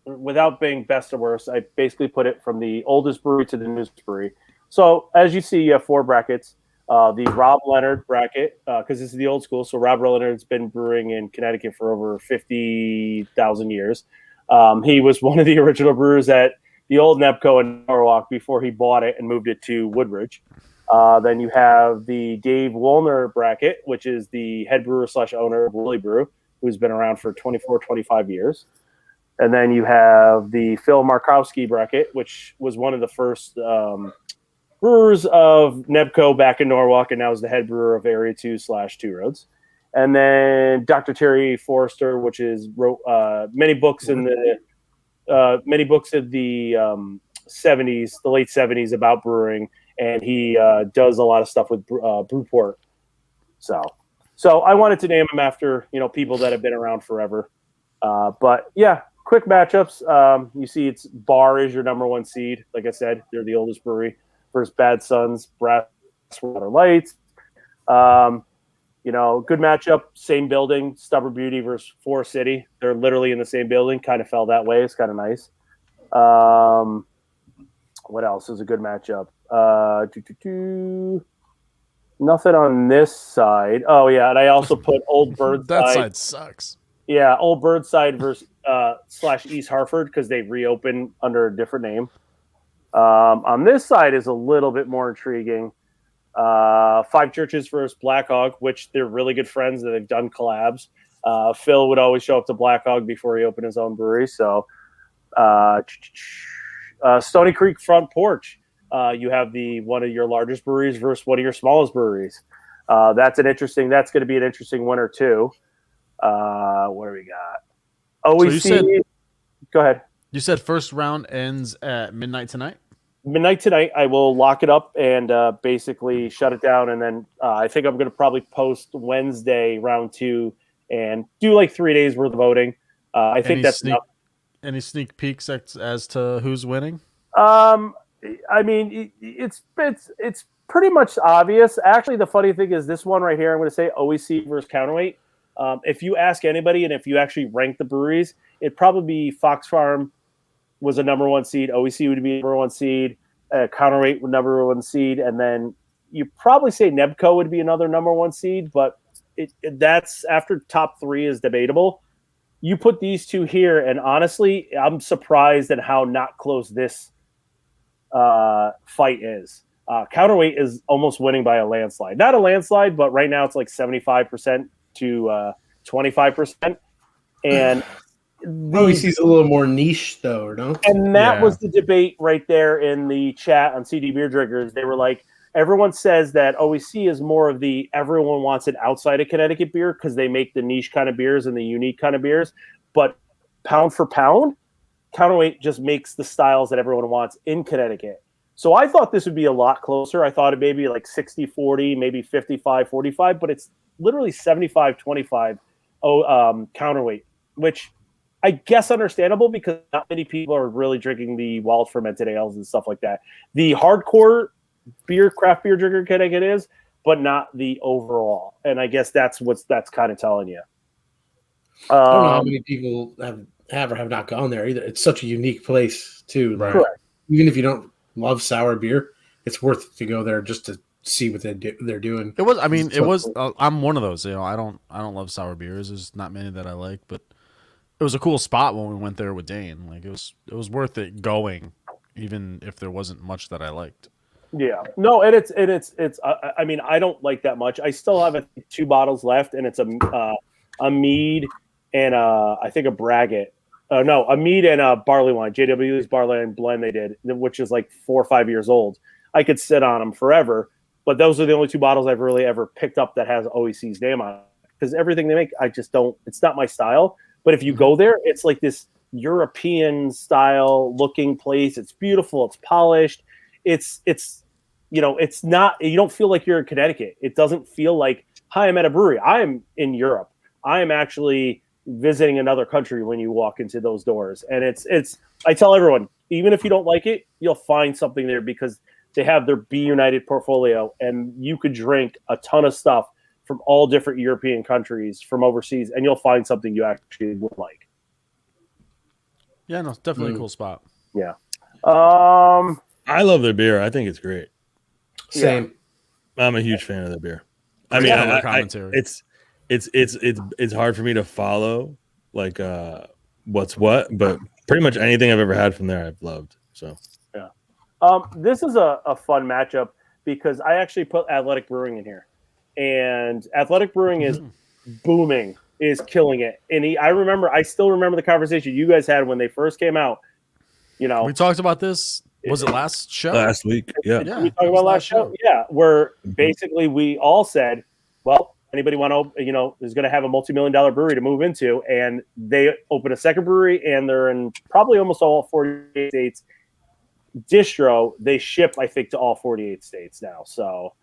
S3: without being best or worst. I basically put it from the oldest brewery to the newest brewery. So as you see, you have 4 brackets. The Rob Leonard bracket, because this is the old school. So Rob Leonard's been brewing in Connecticut for over 50,000 years. He was one of the original brewers at the old Nebco in Norwalk before he bought it and moved it to Woodbridge. Then you have the Dave Woolner bracket, which is the head brewer / owner of Willie Brew, who's been around for 25 years. And then you have the Phil Markowski bracket, which was one of the first brewers of Nebco back in Norwalk, and now is the head brewer of Area 2 / Two Roads. And then Dr. Terry Forrester, which is wrote many books in the 70s, the late 70s about brewing, and he does a lot of stuff with Brewport. So I wanted to name him after people that have been around forever. But yeah, quick matchups. You see, it's Bar is your number 1 seed. Like I said, they're the oldest brewery. Versus Bad Sons, Brasswater Lights. Good matchup. Same building. Stubborn Beauty versus Forest City. They're literally in the same building. Kind of fell that way. It's kind of nice. What else is a good matchup? Nothing on this side. Oh yeah, and I also put Old Birdside.
S2: That side sucks.
S3: Yeah, Old Birdside versus / East Hartford because they reopened under a different name. On this side is a little bit more intriguing. Five Churches versus Black Hog, which they're really good friends that they've done collabs. Phil would always show up to Black Hog before he opened his own brewery. So, Stony Creek Front Porch. You have one of your largest breweries versus one of your smallest breweries. That's going to be an interesting winner too. What do we got? OEC. Go ahead.
S2: You said first round ends at midnight tonight?
S3: Midnight tonight. I will lock it up and basically shut it down. And then I think I'm going to probably post Wednesday round 2 and do like 3 days worth of voting. I think that's enough.
S2: Any sneak peeks as to who's winning?
S3: I mean, it's pretty much obvious. Actually, the funny thing is this one right here, I'm going to say OEC versus Counterweight. If you ask anybody and if you actually rank the breweries, it'd probably be Fox Farm was a number 1 seed. OEC would be number 1 seed. Counterweight would number 1 seed. And then you probably say Nebco would be another number 1 seed, but that's after top 3 is debatable. You put these two here, and honestly, I'm surprised at how not close this fight is. Counterweight is almost winning by a landslide. Not a landslide, but right now it's like 75% to 25%. And
S1: OEC's a little more niche, though, or no?
S3: And that was the debate right there in the chat on CD Beer Drinkers. They were like, everyone says that OEC is more of the everyone wants it outside of Connecticut beer because they make the niche kind of beers and the unique kind of beers. But pound for pound, Counterweight just makes the styles that everyone wants in Connecticut. So I thought this would be a lot closer. I thought it may be like 60-40, maybe 55-45, but it's literally 75-25 Counterweight, which I guess understandable because not many people are really drinking the wild fermented ales and stuff like that. The hardcore craft beer drinker in Connecticut is, but not the overall. And I guess that's kind of telling you.
S1: I don't know how many people have or have not gone there either. It's such a unique place too.
S2: Right.
S3: Correct.
S1: Even if you don't love sour beer, it's worth it to go there just to see what they're doing.
S2: It was. I mean, it was. I'm one of those. I don't love sour beers. There's not many that I like, but it was a cool spot when we went there with Dane. Like it was worth it going, even if there wasn't much that I liked.
S3: Yeah, no, and it's. I mean, I don't like that much. I still have 2 bottles left, and it's a mead and I think a braggot. A mead and a barley wine. JW's barley wine blend they did, which is like 4 or 5 years old. I could sit on them forever, but those are the only 2 bottles I've really ever picked up that has OEC's name on it. Because everything they make, I just don't. It's not my style. But if you go there, it's like this European style looking place. It's beautiful. It's polished. It's not. You don't feel like you're in Connecticut. It doesn't feel like, hi, I'm at a brewery. I am in Europe. I am actually visiting another country when you walk into those doors. And it's. I tell everyone, even if you don't like it, you'll find something there because they have their Be United portfolio, and you could drink a ton of stuff from all different European countries from overseas, and you'll find something you actually would like.
S2: Yeah, no, it's definitely a cool spot.
S3: Yeah.
S4: I love their beer. I think it's great.
S1: Same.
S4: Yeah. I'm a huge fan of their beer. I mean,
S2: commentary.
S4: It's hard for me to follow like what's what, but pretty much anything I've ever had from there I've loved. So
S3: yeah. This is a fun matchup because I actually put Athletic Brewing in here. And Athletic Brewing is booming, is killing it. And I still remember the conversation you guys had when they first came out. We
S2: talked about this. Was it last show?
S4: Last week, yeah.
S3: We talked about last show, yeah. Where basically we all said, well, anybody want to, is going to have a multi-million-dollar brewery to move into, and they open a second brewery, and they're in probably almost all 48 states. distro, they ship, I think, to all 48 states now. So,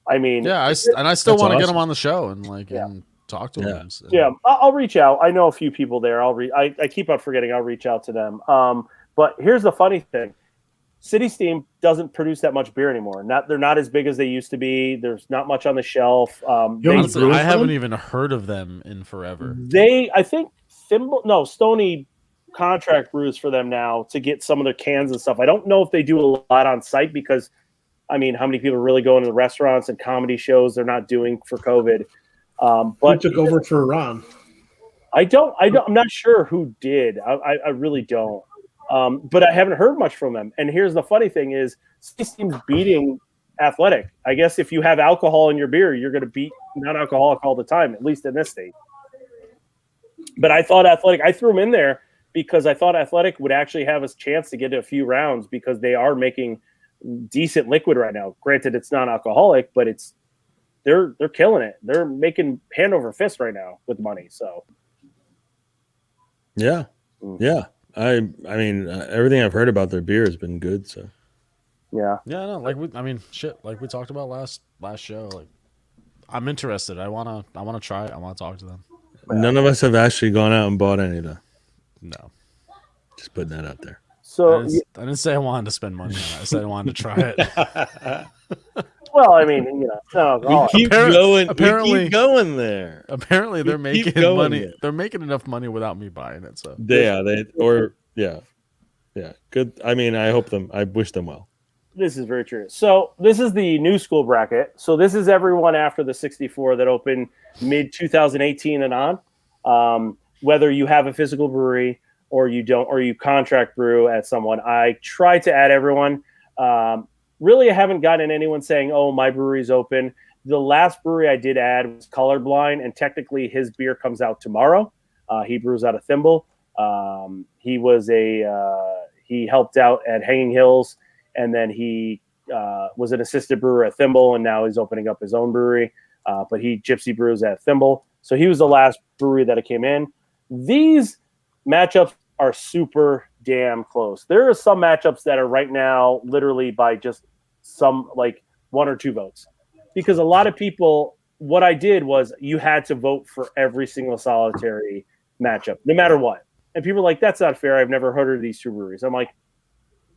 S3: I mean,
S2: yeah, I still want to
S4: awesome.
S2: get them on the show and and talk to them.
S3: Yeah, I'll reach out. I know a few people there. I keep on forgetting. I'll reach out to them. But here's the funny thing: City Steam doesn't produce that much beer anymore. They're not as big as they used to be. There's not much on the shelf.
S2: Honestly, I haven't even heard of them in forever.
S3: I think Stony contract brews for them now to get some of their cans and stuff. I don't know if they do a lot on site because, I mean, how many people are really going to the restaurants and comedy shows they're not doing for COVID? But
S1: who took over for Ron?
S3: I'm not sure who did. I really don't. But I haven't heard much from them. And here's the funny thing is, Steam's beating Athletic. I guess if you have alcohol in your beer, you're going to beat non-alcoholic all the time, at least in this state. But I thought Athletic, I threw them in there because I thought Athletic would actually have a chance to get a few rounds because they are making decent liquid right now. Granted, it's non-alcoholic, but they're killing it. They're making hand over fist right now with money. So,
S4: yeah. I mean, everything I've heard about their beer has been good. So,
S3: yeah.
S2: No, like we talked about last show. Like, I'm interested. I wanna try it. I want to talk to them.
S4: None of us have actually gone out and bought any of them.
S2: No,
S4: just putting that out there.
S3: So
S2: I didn't say I wanted to spend money on it. I said I wanted to try it.
S3: Well, I mean,
S4: we keep going there.
S2: Apparently, they're making money. There. They're making enough money without me buying it. So
S4: yeah. Good. I mean, I wish them well.
S3: This is very true. So this is the new school bracket. So this is everyone after the 64 that opened mid 2018 and on. Whether you have a physical brewery or you don't, or you contract brew at someone, I try to add everyone. Really, I haven't gotten anyone saying, "Oh, my brewery's open." The last brewery I did add was Colorblind, and technically his beer comes out tomorrow. He brews out of Thimble. He helped out at Hanging Hills, and then he was an assistant brewer at Thimble, and now he's opening up his own brewery. But he gypsy brews at Thimble, so he was the last brewery that came in. These matchups are super damn close. There are some matchups that are right now literally by just some like 1 or 2 votes, because a lot of people, what I did was you had to vote for every single solitary matchup, no matter what. And people are like, that's not fair. I've never heard of these 2 breweries. I'm like,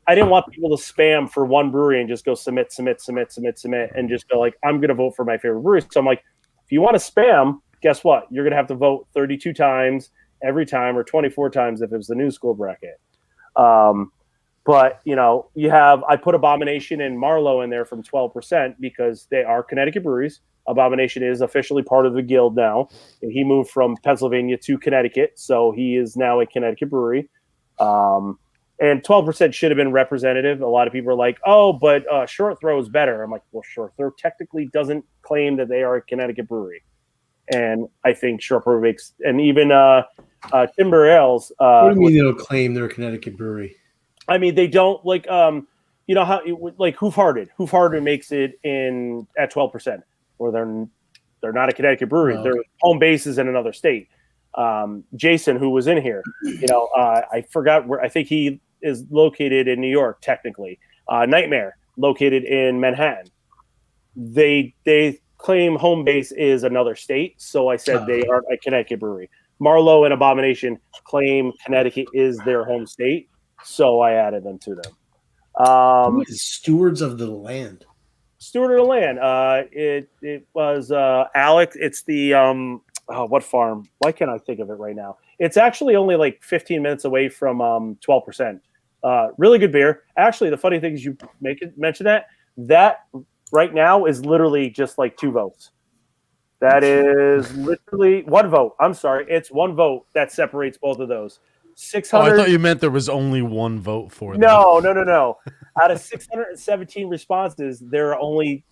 S3: I didn't want people to spam for one brewery and just go submit, and just go like, I'm going to vote for my favorite brewery. So I'm like, if you want to spam, guess what? You're going to have to vote 32 times every time, or 24 times if it was the new school bracket. But I put Abomination and Marlowe in there from 12% because they are Connecticut breweries. Abomination is officially part of the guild now, and he moved from Pennsylvania to Connecticut, so he is now a Connecticut brewery. And 12% should have been representative. A lot of people are like, "Oh, but Short Throw is better." I'm like, "Well, Short Throw technically doesn't claim that they are a Connecticut brewery," and I think Short Throw makes, and even Timber Ales.
S1: What do you mean they don't claim they're a Connecticut brewery?
S3: I mean, they don't like how like Hoof Hearted makes it in at 12%, or they're not a Connecticut brewery. Their home base is in another state. Jason, who was in here, I forgot where. I think he is located in New York, technically. Nightmare, located in Manhattan. They claim home base is another state, so I said they aren't a Connecticut brewery. Marlowe and Abomination claim Connecticut is their home state, so I added them to them.
S1: Who is Stewards of the Land?
S3: Steward of the Land. It was Alec. It's the what farm? Why can't I think of it right now? It's actually only like 15 minutes away from 12%. Really good beer. Actually, the funny thing is you mention that right now is literally just like 2 votes. That is literally 1 vote. I'm sorry. It's 1 vote that separates both of those. 600.
S2: I thought you meant there was only 1 vote for them.
S3: No. Out of 617 responses, there are only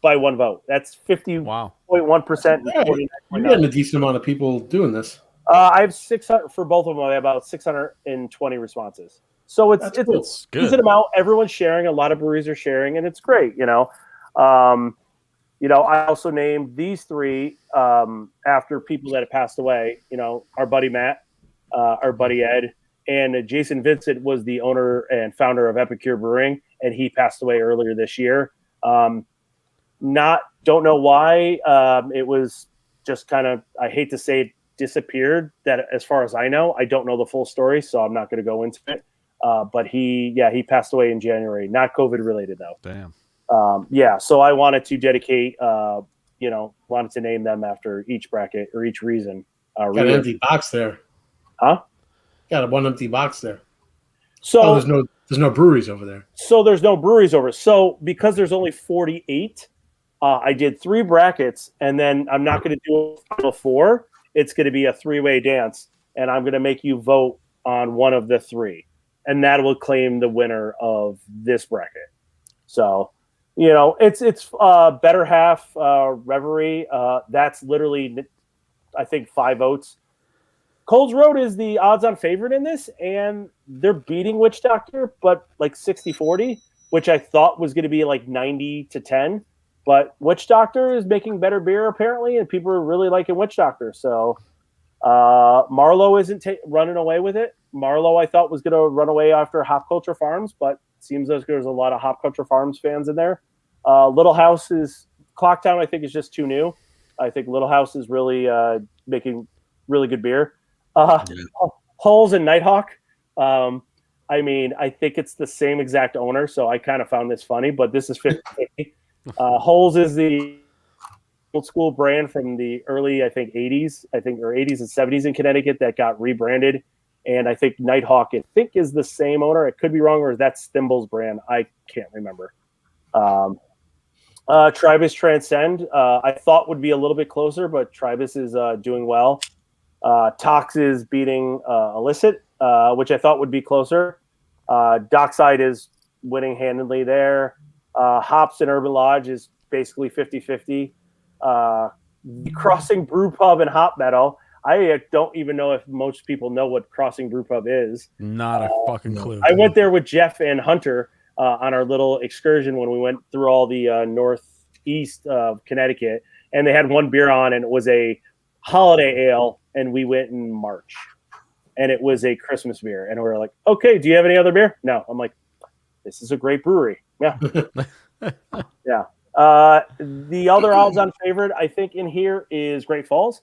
S3: by 1 vote. That's 50.1%.
S1: Yeah, you're getting a decent amount of people doing this.
S3: I have 600 for both of them. I have about 620 responses. So it's
S2: good.
S3: Decent amount. Everyone's sharing. A lot of breweries are sharing, and it's great. I also named these 3 after people that have passed away. Our buddy Matt, our buddy Ed, and Jason Vincent was the owner and founder of Epicure Brewing, and he passed away earlier this year. Don't know why. It was just kind of, I hate to say it, disappeared. That, as far as I know, I don't know the full story, so I'm not going to go into it. But he passed away in January, not COVID related though.
S2: Damn.
S3: So I wanted to dedicate, wanted to name them after each bracket or each reason.
S1: Got an empty box there.
S3: Huh?
S1: Got one empty box there.
S3: So
S1: there's no breweries over there.
S3: So there's no breweries over. So because there's only 48, I did 3 brackets, and then I'm not going to do a final 4. It's going to be a 3-way dance, and I'm going to make you vote on one of the 3, and that will claim the winner of this bracket. So, it's Better Half Reverie. That's literally, I think, 5 votes. Coles Road is the odds-on favorite in this, and they're beating Witch Doctor, but like 60-40, which I thought was going to be like 90-10. But Witch Doctor is making better beer, apparently, and people are really liking Witch Doctor. So Marlowe isn't running away with it. Marlowe, I thought, was going to run away after Hop Culture Farms, but it seems like there's a lot of Hop Culture Farms fans in there. Little House is – Clocktown, I think, is just too new. I think Little House is really making really good beer. Hulls and Nighthawk. I think it's the same exact owner, so I kind of found this funny, but this is 50-50. Hulls is the old school brand from the early, I think, 80s, or 80s and 70s in Connecticut that got rebranded. And I think Nighthawk, is the same owner. It could be wrong, or that's Thimble's brand. I can't remember. Tribus Transcend, I thought would be a little bit closer, but Tribus is doing well. Tox is beating Illicit, which I thought would be closer. Dockside is winning handedly there. Hops and Urban Lodge is basically 50-50. Crossing Brew Pub and Hop Meadow. I don't even know if most people know what Crossing Brew Pub is.
S2: Not a fucking clue.
S3: I went there with Jeff and Hunter on our little excursion when we went through all the northeast of Connecticut, and they had one beer on, and it was a holiday ale, and we went in March, and it was a Christmas beer, and we were like, okay, do you have any other beer? No. I'm like, this is a great brewery. Yeah. Yeah. The other odds-on favorite, I think, in here is Great Falls.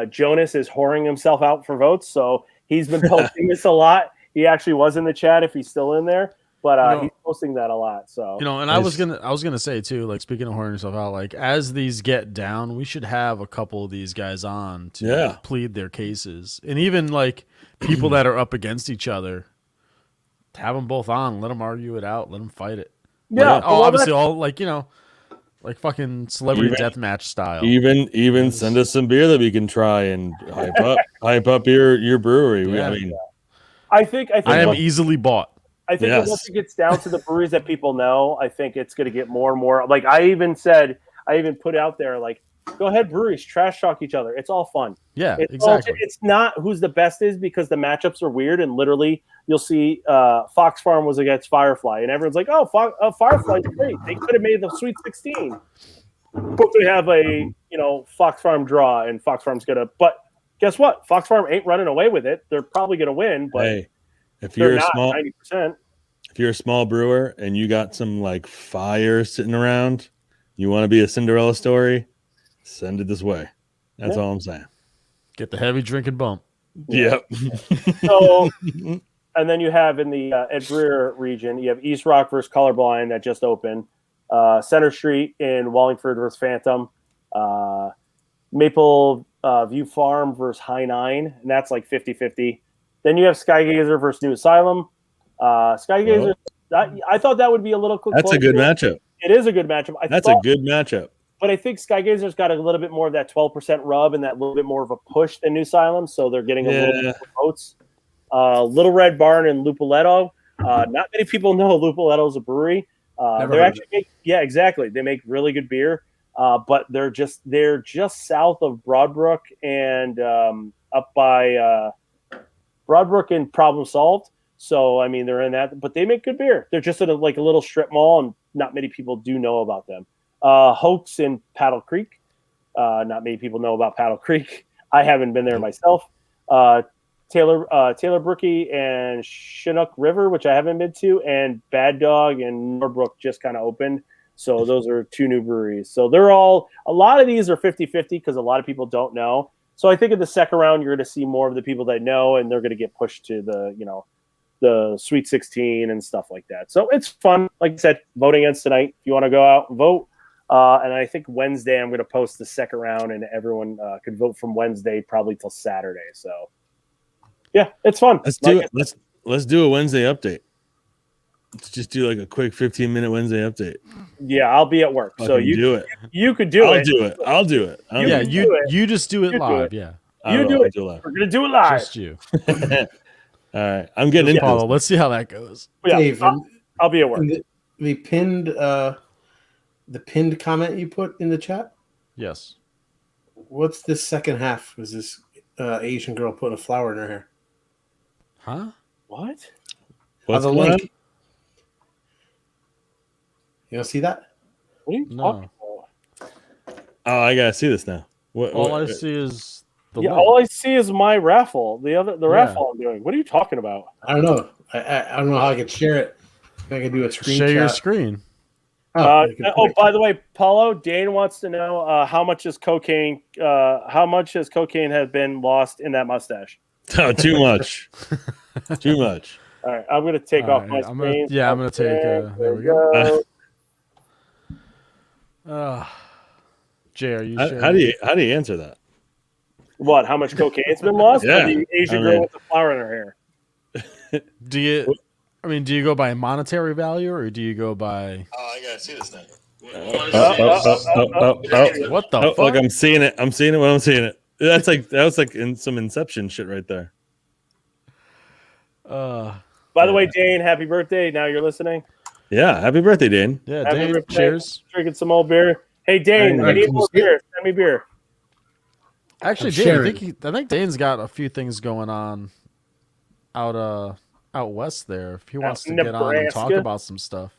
S3: Jonas is whoring himself out for votes, so he's been posting this a lot. He actually was in the chat if he's still in there, but he's posting that a lot. So
S2: and I was gonna say too, like, speaking of whoring yourself out, like, as these get down, we should have a couple of these guys on to plead their cases, and even like people that are up against each other, have them both on, let them argue it out, let them fight it.
S3: Yeah,
S2: like, obviously all like like fucking celebrity deathmatch style.
S4: Even send us some beer that we can try and hype up your brewery.
S2: Yeah.
S3: I think
S2: I am easily bought.
S3: I think once it gets down to the breweries that people know, I think it's going to get more and more. Like I even put out there, like, go ahead, breweries, trash talk each other. It's all fun.
S2: Yeah, exactly.
S3: It's not who's the best is, because the matchups are weird, and literally you'll see Fox Farm was against Firefly, and everyone's like, oh, Firefly's great. They could have made the Sweet 16. But they have a Fox Farm draw, and Fox Farm's going to – but guess what? Fox Farm ain't running away with it. They're probably going to win, but
S4: hey, if you're
S3: not
S4: small,
S3: 90%.
S4: If you're a small brewer and you got some like fire sitting around, you want to be a Cinderella story, send it this way. That's all I'm saying.
S2: Get the heavy drinking bump.
S4: Yep.
S3: So, and then you have in the Ed Breer region, you have East Rock versus Colorblind that just opened. Center Street in Wallingford versus Phantom. Maple View Farm versus High Nine, and that's like 50-50. Then you have Skygazer versus New Asylum. Skygazer, I thought that would be a little quick.
S4: That's a good matchup.
S3: It is a good matchup.
S4: That's a good matchup.
S3: But I think Skygazer's got a little bit more of that 12% rub and that little bit more of a push than New Asylum, so they're getting a little bit more votes. Little Red Barn and Lupoletto. Not many people know Lupoletto is a brewery. Exactly. They make really good beer, but they're just south of Broadbrook and up by Broadbrook and Problem Solved. So I mean, they're in that, but they make good beer. They're just at a little strip mall, and not many people do know about them. Hoax in Paddle Creek. Not many people know about Paddle Creek. I haven't been there myself. Taylor Brookie and Chinook River, which I haven't been to, and Bad Dog and Norbrook just kind of opened. So those are 2 new breweries. So they're all, a lot of these are 50-50 because a lot of people don't know. So I think in the second round, you're going to see more of the people that know, and they're going to get pushed to the Sweet 16 and stuff like that. So it's fun. Like I said, voting ends tonight. If you want to go out and vote. And I think Wednesday I'm going to post the second round, and everyone could vote from Wednesday probably till Saturday. So yeah, it's fun.
S4: Let's do it. Let's do a Wednesday update. Let's just do like a quick 15-minute Wednesday update.
S3: Yeah, I'll be at work, so you
S4: do it.
S3: You could do it.
S4: I'll do it.
S2: You just do it live. Yeah,
S3: you do it. We're gonna do it live.
S2: Just you.
S4: All right, I'm getting into
S2: Paulo,
S4: this.
S2: let's see how that goes.
S3: Yeah,
S1: Dave,
S3: I'll be at work.
S1: The pinned comment you put in the chat.
S2: Yes.
S1: What's this second half? Was this Asian girl putting a flower in her hair?
S2: Huh?
S3: What?
S4: What's
S1: the
S4: going
S1: link?
S4: on?
S1: You don't see that?
S3: What are you
S2: No.
S3: talking about?
S4: Oh, I gotta see this now.
S2: All I see is the
S3: Yeah,
S2: link.
S3: all I see is my raffle. The raffle I'm doing. What are you talking about?
S1: I don't know. I don't know how I could share it. If I could do a screen
S2: Share your
S1: chat.
S2: screen.
S1: You can put it-
S3: By the way, Paulo, Dane wants to know how much has cocaine has been lost in that mustache?
S4: Oh, too much. Too much.
S3: All right, I'm gonna take
S2: All
S3: off my
S2: right, I'm gonna-
S3: screen.
S2: yeah, I'm gonna take,
S3: Okay,
S2: there we
S3: go.
S2: Jay, are you
S4: How
S2: sharing?
S4: do you answer that?
S3: What? How much cocaine's been lost?
S4: Yeah,
S3: Or the Asian girl with the flower in her hair.
S2: Do you go by monetary value or do you go by
S4: Oh, I gotta see this now.
S2: what the fuck?
S4: Look, I'm seeing it. I'm seeing it when I'm seeing it. That was like in some Inception shit right there.
S3: By the way, Dane, happy birthday. Now you're listening.
S4: Yeah, happy birthday, Dane.
S2: Yeah,
S3: Happy
S2: Dave,
S3: birthday.
S2: cheers.
S3: Drinking some old beer. Hey, Dane,
S1: All
S3: I
S1: right,
S3: need
S1: can you
S3: more
S1: see it?
S3: beer. Send me beer.
S2: Actually,
S1: I'm
S2: Dane,
S1: sharing.
S2: I think Dane's got a few things going on out west there. If he wants to get on and talk
S3: Nebraska?
S2: about some stuff.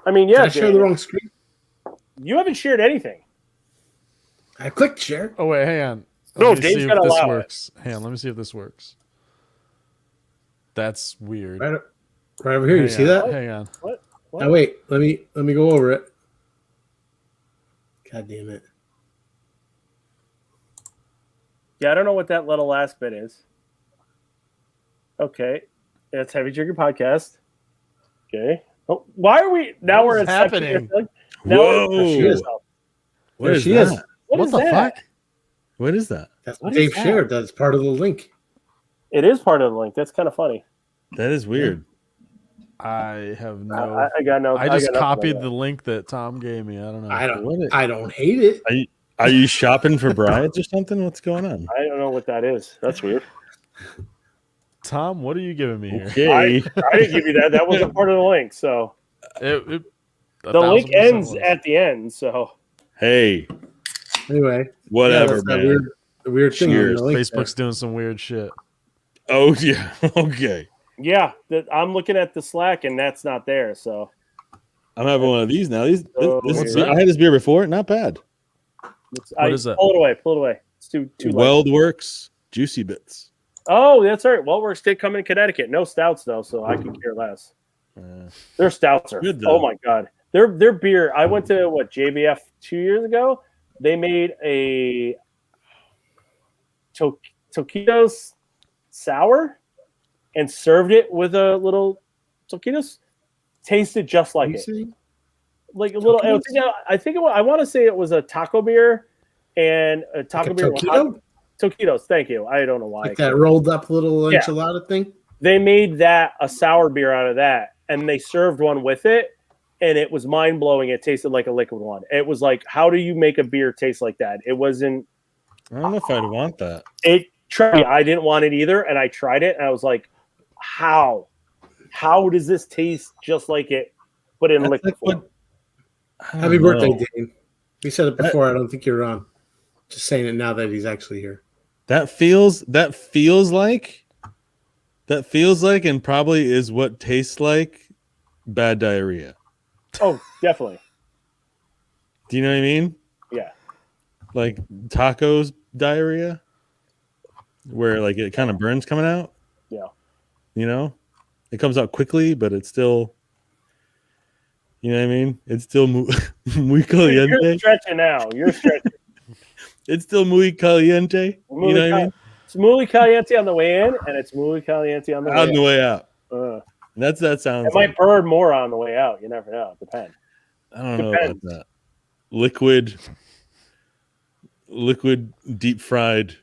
S3: I mean,
S1: Did
S3: yeah,
S1: I share
S3: Dane,
S1: the wrong screen?
S3: you haven't shared anything.
S1: I clicked share.
S2: Oh wait, hang on.
S3: No,
S2: Let me
S3: Dave's
S2: see if
S3: gotta
S2: this
S3: allow it.
S2: works. Hang on, let me see if this works. That's weird.
S1: Right over here. You see that?
S2: Hang on.
S3: What?
S1: Oh wait, let me go over it. God damn it!
S3: Yeah, I don't know what that little last bit is. Okay, it's Heavy Drinker Podcast. Okay. Oh, why are we now?
S2: What
S3: We're
S2: is
S3: at
S2: happening?
S3: Now
S4: Whoa.
S3: we're at yourself.
S4: What
S1: There
S4: is
S1: she
S4: that?
S1: is.
S3: What is
S2: the
S3: that?
S2: fuck?
S4: What is that?
S1: That's
S3: What
S1: what
S3: is
S1: Dave
S3: that?
S1: shared. That's part of the link.
S3: It is part of the link. That's kind of funny.
S4: That is weird.
S2: I have no.
S3: I got no.
S2: I just
S3: got nothing
S2: copied
S3: on
S2: the link that Tom gave me. I don't know.
S1: I don't hate it.
S4: Are you shopping for brides or something? What's going on?
S3: that. I don't know what that is. That's weird.
S2: Tom, what are you giving me here?
S4: Okay.
S3: I didn't give you that. That wasn't part of the link. So
S2: The
S3: the link ends at the end. So
S4: Hey,
S1: Anyway,
S4: whatever,
S1: that's that
S4: man.
S1: weird thing. on
S4: Cheers.
S1: the link
S2: Facebook's doing some weird shit.
S4: Oh yeah. Okay.
S3: yeah, I'm looking at the Slack and that's not there. So
S4: I'm having one of these now.
S2: What's that?
S4: I had this beer before. Not bad.
S2: What is that?
S3: Pull it away. Pull it away. It's too late.
S4: WeldWorks Juicy Bits.
S3: Oh, that's right. WeldWorks did come in Connecticut. No stouts though, so I could care less. Their stouts are.
S4: Good, though.
S3: Oh my god, their beer. I went to JBF 2 years ago. They made a Tokitos sour and served it with a little Tokitos. Tasted just like it. Like a little. I want to say it was a taco beer and a taco beer. Tokitos. Thank you. I don't know why.
S1: Like that rolled up little
S3: Yeah.
S1: enchilada thing.
S3: They made that a sour beer out of that, and they served one with it, and it was mind blowing. It tasted like a liquid one. It was like, how do you make a beer taste like that? It wasn't.
S4: I don't know if I'd want that.
S3: I didn't want it either, and I tried it, and I was like, how? How does this taste just like it, but in
S4: That's
S3: liquid
S4: like
S3: form?
S1: Happy birthday, Dane. We said it before. I don't think you're on. Just saying it now that he's actually here.
S4: That feels like and probably is what tastes like bad diarrhea.
S3: Oh, definitely.
S4: Do you know what I mean?
S3: Yeah.
S4: Like tacos diarrhea? where like it kind of burns coming out.
S3: Yeah.
S4: You know, it comes out quickly, but it's still, you know what I mean? It's still muy caliente.
S3: You're stretching now. You're stretching.
S4: It's still muy caliente. You know what I mean?
S3: It's muy caliente on the way in, and it's muy caliente on the way out.
S4: On the way out. That sounds.
S3: It might burn more on the way out. You never know. It depends.
S4: I don't know about that. Liquid deep fried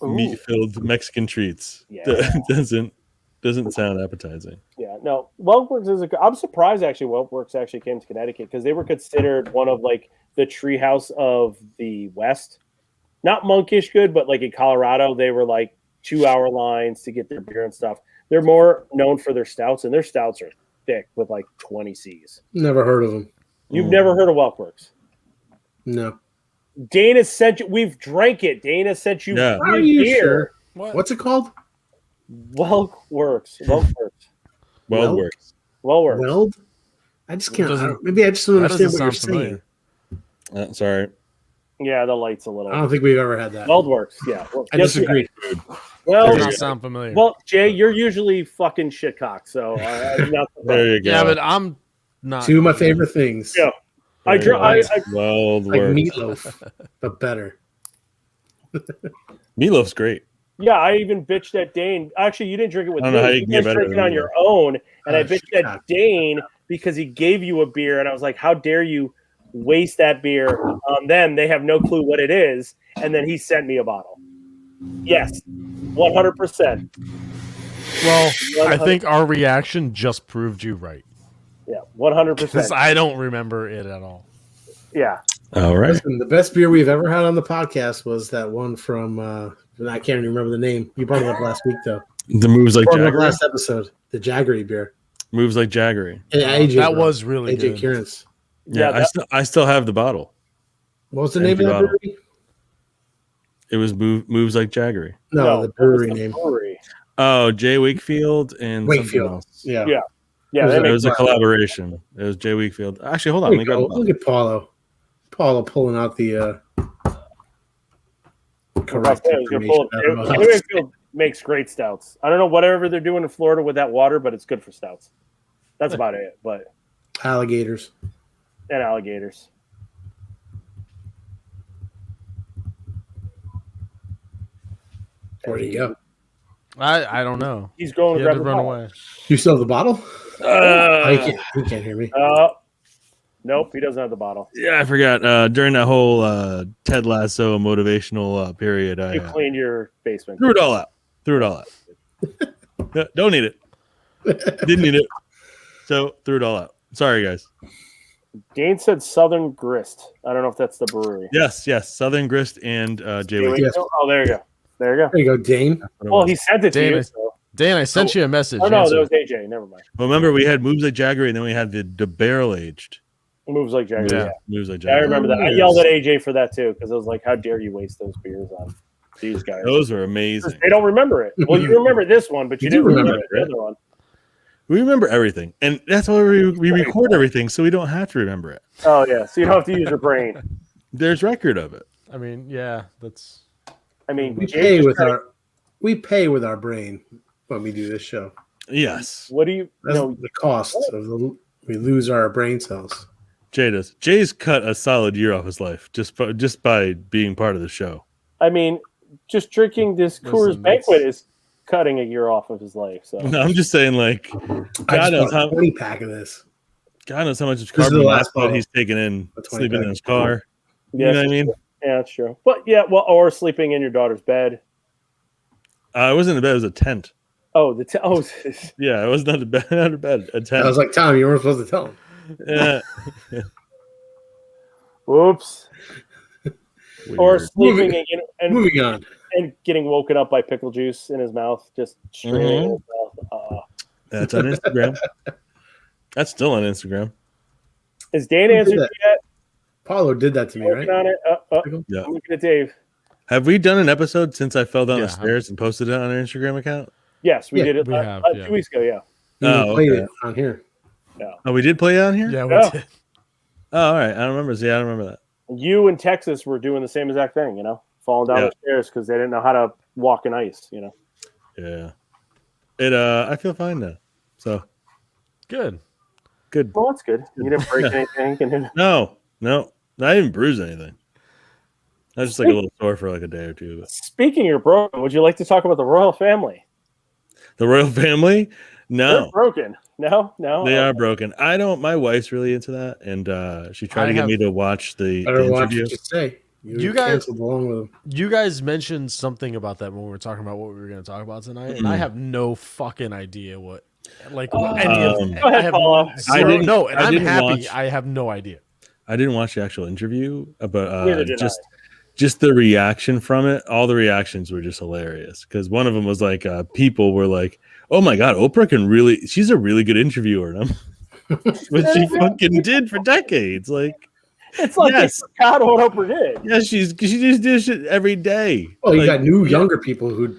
S4: meat filled Mexican treats.
S3: Yeah.
S4: doesn't sound appetizing.
S3: Yeah, no. Welkworks is I'm surprised actually Welkworks actually came to Connecticut because they were considered one of like the treehouse of the West. Not monkish good, but like in Colorado, they were like 2-hour lines to get their beer and stuff. They're more known for their stouts, and their stouts are thick with like 20 C's.
S1: Never heard of them.
S3: You've never heard of Welkworks?
S1: No.
S3: Dana sent you. We've drank it. Dana sent you.
S4: Yeah.
S1: Are you
S3: beer.
S1: sure? What's it called?
S3: Welkworks.
S4: Weldworks.
S1: Weld? I just can't. Maybe I just don't understand what you're saying.
S4: Sorry.
S3: Yeah, the light's a little.
S1: I don't think we've ever had that.
S3: Weldworks. Yeah.
S1: I disagree.
S3: Well,
S2: Does not sound familiar.
S3: Well, Jay, you're usually fucking shitcock, so I'm not
S4: There you go.
S2: Yeah, but I'm not.
S1: Two of my favorite things.
S3: Yeah. I like
S4: Weldworks.
S1: meatloaf, but better.
S4: Meatloaf's great.
S3: Yeah, I even bitched at Dane. Actually, you didn't drink it with
S4: I
S3: me.
S4: don't know how you can get better
S3: drink it
S4: than
S3: on
S4: me.
S3: your own, and I bitched at Dane because he gave you a beer, and I was like, "How dare you waste that beer on them? They have no clue what it is." And then he sent me a bottle. Yes, 100%.
S2: Well, I think our reaction just proved you right.
S3: Yeah, 100%.
S2: Because I don't remember it at all.
S3: Yeah.
S4: All right.
S1: Listen, the best beer we've ever had on the podcast was that one from I can't even remember the name. You brought it up last week though.
S4: The moves like Jaggery.
S1: Last episode, the Jaggery beer.
S4: Moves like Jaggery.
S1: AJ
S2: that was really
S1: AJ
S2: good.
S1: Kieran's.
S4: Yeah, I still have the bottle.
S1: What was the name of that brewery?
S4: It was moves like Jaggery.
S1: No, the brewery name.
S3: Brewery.
S4: Oh, Jay Wakefield and
S1: Wakefield.
S4: something else.
S1: Yeah.
S4: It was a collaboration. It was Jay Wakefield. Actually, hold on.
S1: Look at Paulo. Paulo pulling out the correct information.
S3: Jay Wakefield makes great stouts. I don't know whatever they're doing in Florida with that water, but it's good for stouts. That's about it. But
S1: alligators.
S3: And alligators.
S1: Where'd he go?
S2: I don't know.
S3: He's going
S2: He
S3: to
S2: had
S3: grab
S2: to
S3: the
S2: run
S3: bottle.
S2: away.
S1: You still have the bottle? He can't hear me.
S3: Nope, he doesn't have the bottle.
S4: Yeah, I forgot. During that whole Ted Lasso motivational period,
S3: You cleaned your basement.
S4: threw it all out. Don't need it. Didn't need it. So threw it all out. Sorry, guys.
S3: Dane said Southern Grist. I don't know if that's the brewery.
S4: Yes. Southern Grist and Jay Wakefield.
S1: Yes.
S3: Oh, there you go.
S1: There you go, Dane.
S3: Well, he sent it to you. So.
S2: Dan, I sent you a message.
S3: Oh, no,
S2: Answer.
S3: that was AJ. Never mind.
S4: Well, remember, we had moves like Jaggery, and then we had the barrel aged.
S3: Moves like Jagger. Yeah.
S4: Moves like
S3: I
S4: Jaggery.
S3: remember that. I yelled at AJ for that, too, because I was like, how dare you waste those beers on these guys?
S4: Those are amazing.
S3: They don't remember it. Well, you remember this one, but you didn't remember the other one.
S4: We remember everything, and that's why we record everything, so we don't have to remember it.
S3: Oh, yeah, so you don't have to use your brain.
S4: There's record of it.
S2: I mean, yeah, that's.
S3: I mean,
S1: we pay with our brain when we do this show.
S4: Yes.
S3: What do you?
S1: That's the cost of we lose our brain cells.
S4: Jay does. Jay's cut a solid year off his life just by being part of the show.
S3: I mean, just drinking this Coors Banquet is cutting a year off of his life. So
S4: no, I'm just saying, like,
S1: God knows how 20-pack of this.
S4: God knows how much carbon monoxide he's taking in, sleeping in his car. You know what I mean?
S3: Yeah, that's true. But yeah, well, or sleeping in your daughter's bed.
S4: It wasn't a bed; it was a tent.
S3: Oh,
S4: yeah, it was not a bed. Not a bed. A tent.
S1: I was like, Tom, you weren't supposed to tell him.
S4: Yeah.
S3: Whoops. Or sleeping
S1: moving on
S3: and getting woken up by pickle juice in his mouth, just straight in his mouth.
S4: That's on Instagram. That's still on Instagram.
S3: Is Dan answered yet?
S1: Paulo did that to me, right?
S3: On it.
S4: Yeah.
S3: I'm looking at Dave.
S4: Have we done an episode since I fell down the stairs and posted it on our Instagram account?
S3: Yes, we did it
S2: 2
S3: weeks ago. Yeah.
S1: Played it on here.
S3: Yeah.
S4: Oh, we did play it on here?
S2: Yeah, we did.
S4: Oh, all right. I don't remember. I don't remember that.
S3: You in Texas were doing the same exact thing, falling down the stairs because they didn't know how to walking ice,
S4: Yeah. I feel fine now. So
S2: Good.
S3: Well, that's good. You didn't break anything.
S4: No, I didn't bruise anything. I was just like a little sore for like a day or two. But.
S3: Speaking of broken, would you like to talk about the royal family?
S4: The royal family? No.
S3: They're broken. No.
S4: They are broken. I don't. My wife's really into that, and she tried to get me to watch the interview.
S1: Watch what you say. You guys canceled along with them.
S2: You guys mentioned something about that when we were talking about what we were going to talk about tonight, and I have no fucking idea what. Like any of.
S3: Go ahead, Paula.
S2: I'm happy. I have no idea.
S4: I didn't watch the actual interview, but just the reaction from it. All the reactions were just hilarious because one of them was like, people were like, "Oh my god, Oprah she's a really good interviewer." And what she fucking did for decades. Like,
S3: it's like they forgot what Oprah did.
S4: Yeah, she just did shit every day.
S1: Well, you got younger people who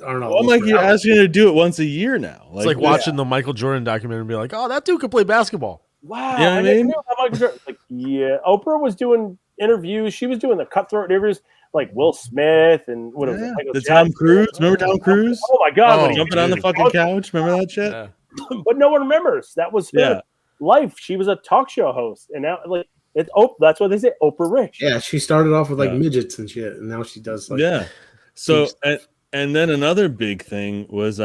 S1: aren't all.
S4: I'm like, you're asking her to do it once a year now.
S2: It's like watching the Michael Jordan documentary and be like, "Oh, that dude could play basketball."
S3: Wow,
S4: you know what I mean?
S3: Like, yeah, Oprah was doing interviews. She was doing the cutthroat interviews, like Will Smith and what was it?
S4: Tom Cruise. Remember Tom Cruise?
S3: Oh my god,
S4: jumping on the fucking couch. Remember that shit?
S2: Yeah.
S3: But no one remembers. That was her life. She was a talk show host, and now that's what they say, Oprah Rich.
S1: Yeah, she started off with like midgets and shit, and now she does like
S4: So and then another big thing was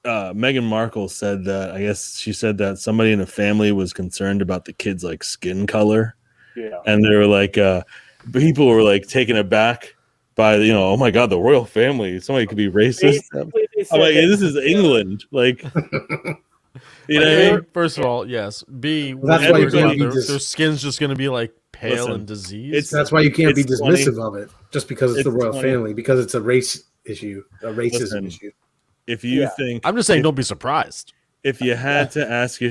S4: Meghan Markle said that I guess she said that somebody in the family was concerned about the kids' like skin color.
S3: Yeah,
S4: and they were like, people were like taken aback by oh my god, the royal family. Somebody could be racist. I'm like, this is England, like. You know what I mean?
S2: First of all, yes. B,
S1: that's why you can't be
S2: their skin's just going to be like pale and diseased.
S1: That's why you can't be dismissive of it just because it's the royal family, because it's a race issue, a racism issue.
S4: If you think,
S2: I'm just saying, don't be surprised.
S4: If you had to ask,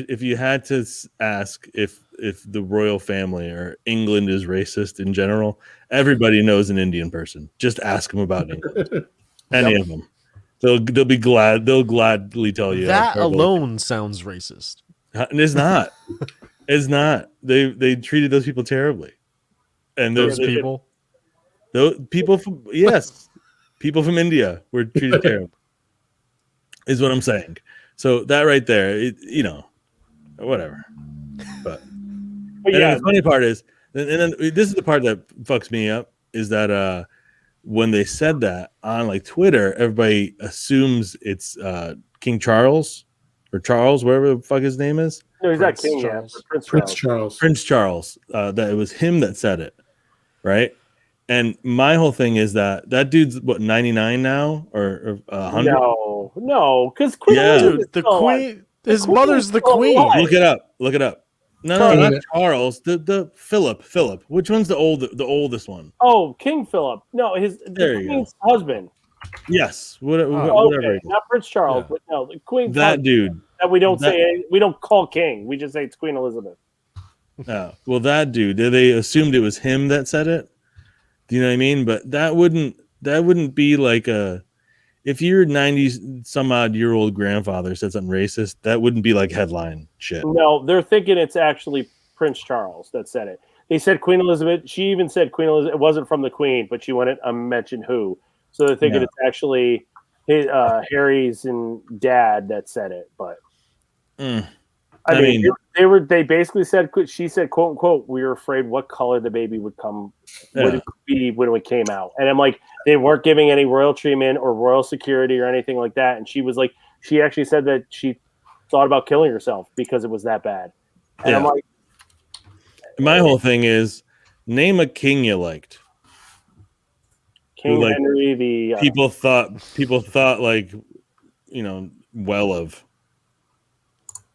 S4: if the royal family or England is racist in general, everybody knows an Indian person. Just ask them about England. Any of them. They'll be glad. They'll gladly tell you
S2: that alone sounds racist.
S4: It's not. It's not. They treated those people terribly, and those people from people from India were treated terribly. Is what I'm saying. So that right there, whatever. But the funny part is, and then this is the part that fucks me up, is that when they said that on like Twitter, everybody assumes it's King Charles or Charles, whatever the fuck his name is.
S3: No, he's not King yet. Prince Charles.
S4: Prince Charles. That it was him that said it, right? And my whole thing is that dude's what 99 now or 100.
S3: No, because
S2: the Queen. His mother's the Queen.
S4: Look it up. No, not Charles. The Philip. Which one's the oldest one?
S3: Oh, King Philip. No, the Queen's husband.
S4: Yes. Whatever.
S3: Not Prince Charles, but no, the Queen's
S4: that dude.
S3: That we don't say. We don't call King. We just say it's Queen Elizabeth.
S4: No. Well, that dude. They assumed it was him that said it. Do you know what I mean? But that wouldn't be like a. If your 90 some odd year old grandfather said something racist, that wouldn't be like headline shit.
S3: No, they're thinking it's actually Prince Charles that said it. They said Queen Elizabeth. She even said Queen Elizabeth. It wasn't from the Queen, but she wanted to mention who. So they're thinking it's actually Harry's and dad that said it. But I mean, they basically said, she said, quote unquote, we were afraid what color the baby would be when it came out. And I'm like, they weren't giving any royal treatment or royal security or anything like that. And she was like, she actually said that she thought about killing herself because it was that bad. And I'm like,
S4: my whole thing is name a king you liked.
S3: King Henry the
S4: people thought like, well of.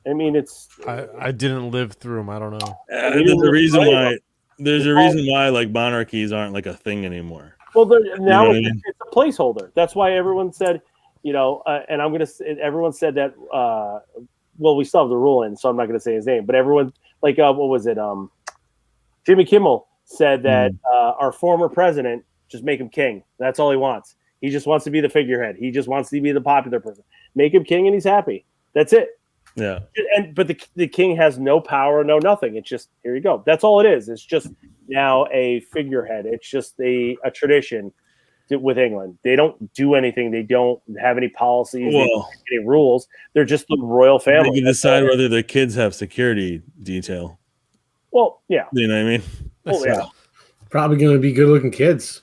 S3: I mean,
S2: I didn't live through them. I don't know.
S4: There's a reason why like monarchies aren't like a thing anymore.
S3: Well, now it's a placeholder. That's why everyone said, and everyone said that. Well, we still have the rule in, so I'm not going to say his name. But everyone, like, what was it? Jimmy Kimmel said that our former president, just make him king. That's all he wants. He just wants to be the figurehead. He just wants to be the popular person. Make him king, and he's happy. That's it.
S4: Yeah.
S3: But the king has no power, no nothing. It's just, here you go. That's all it is. It's just now a figurehead. It's just a tradition. with England. They don't do anything. They don't have any policies. They don't have any rules. They're just the royal family.
S4: They can decide whether their kids have security detail.
S3: Well, yeah.
S4: You know what I mean?
S3: Oh, yeah.
S1: Probably going to be good-looking kids.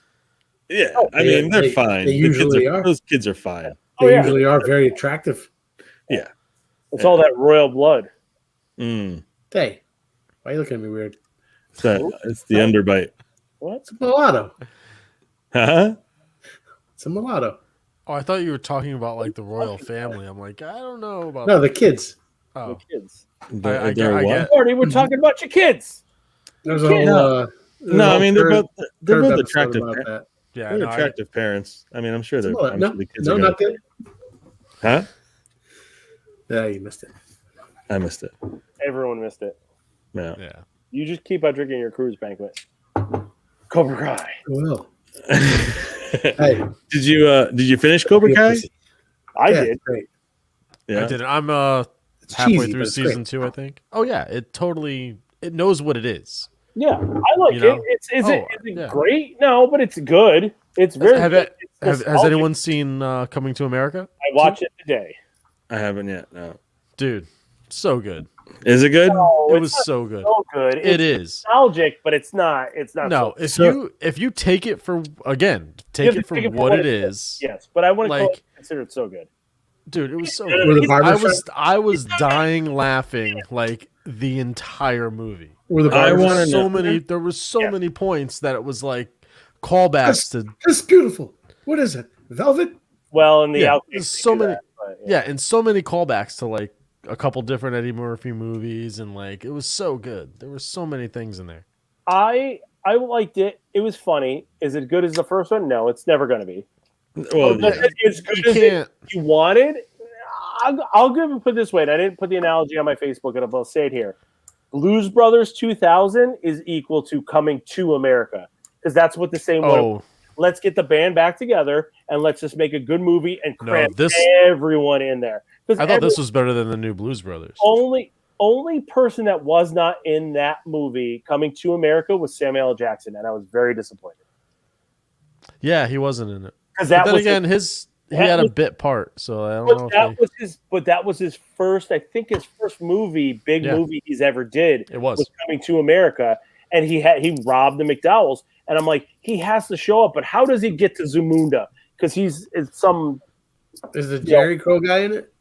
S4: Yeah, I mean they're fine.
S1: They usually are.
S4: Those kids are fine.
S1: They usually are very attractive.
S4: Yeah,
S3: it's all that royal blood.
S1: Hey, why are you looking at me weird?
S4: It's the underbite.
S3: What?
S1: It's a mulatto.
S4: Huh?
S1: It's a mulatto.
S2: Oh, I thought you were talking about like the royal family. I'm like, I don't know about.
S1: No, the kids.
S2: Oh,
S3: the kids.
S2: I get.
S3: Marty, we're talking about your kids.
S1: There's a whole.
S4: No, I mean they're both attractive.
S2: Yeah,
S4: they're attractive parents. I mean, I'm sure they're.
S1: No,
S4: the kids
S1: not good.
S4: Huh?
S1: Yeah, you missed it.
S4: I missed it.
S3: Everyone missed it.
S4: Yeah.
S3: You just keep on drinking your cruise banquet. Cobra Kai.
S1: Well. Hey,
S4: did you finish Cobra Kai?
S3: I did.
S1: Great.
S2: Yeah, I did. I'm halfway through season 2, I think. Oh yeah, it knows what it is.
S3: Yeah, I like it. Is it great? No, but it's good. It's very.
S2: Has anyone seen Coming to America?
S3: I watched it today.
S4: I haven't yet. No,
S2: dude, so good.
S4: Is it good?
S3: No,
S2: it was so good.
S3: So good.
S2: It is
S3: nostalgic, but it's not. It's not.
S2: No, if you take it for what it is.
S3: Yes, but I want to consider it so good.
S2: Dude, it was so good. I was dying laughing like the entire movie. There were so many points that it was like callbacks to.
S1: It's beautiful. What is it? Velvet?
S3: Well, in the
S2: outtakes, so many. And so many callbacks to like a couple different Eddie Murphy movies, and like it was so good. There were so many things in there.
S3: I liked it. It was funny. Is it good as the first one? No, it's never going to be.
S4: Well,
S3: it's good as you wanted. I'll put it this way, and I didn't put the analogy on my Facebook, and I'll say it here. Blues Brothers 2000 is equal to Coming to America, because that's what the same one. Let's get the band back together and let's just make a good movie and cram everyone in there.
S2: I thought this was better than the new Blues Brothers.
S3: Only person that was not in that movie, Coming to America, was Samuel L. Jackson, and I was very disappointed.
S2: Yeah, he wasn't in it.
S3: Because
S2: he had a bit part, so I don't know.
S3: That was his first. I think his first movie, movie he's ever did.
S2: It was
S3: Coming to America, and he robbed the McDowells. And I'm like, he has to show up, but how does he get to Zamunda? Because Is
S1: the Jerry Crow guy in it?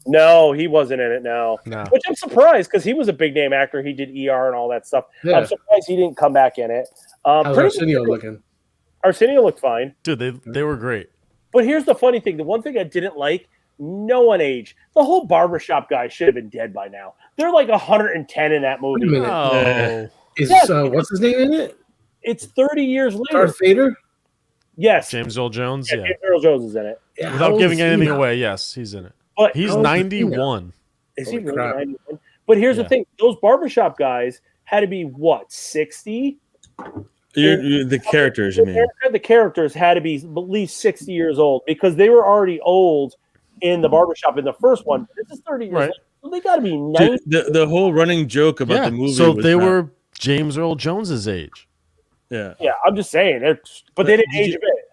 S3: No, he wasn't in it. No. Which I'm surprised because he was a big name actor. He did ER and all that stuff. Yeah. I'm surprised he didn't come back in it.
S1: How's Arsenio looking?
S3: Arsenio looked fine.
S2: Dude, they were great.
S3: But here's the funny thing. The one thing I didn't like, no one aged. The whole barbershop guy should have been dead by now. They're like 110 in that movie.
S1: Wait a minute. What's his name in it?
S3: It's 30 years later.
S1: Darth Vader?
S3: Yes.
S2: James Earl Jones?
S3: Yeah. James Earl Jones is in it.
S2: Yeah, without giving anything away, yes, he's in it. But he's 91.
S3: Is he really 91? But here's the thing. Those barbershop guys had to be, what, 60?
S4: The characters, you mean?
S3: The characters had to be at least 60 years old because they were already old in the barbershop in the first one. This is 30 years old. So they got to be 90.
S4: The whole running joke about the movie.
S2: So they were James Earl Jones's age.
S4: Yeah.
S3: Yeah, I'm just saying. But they didn't age a bit.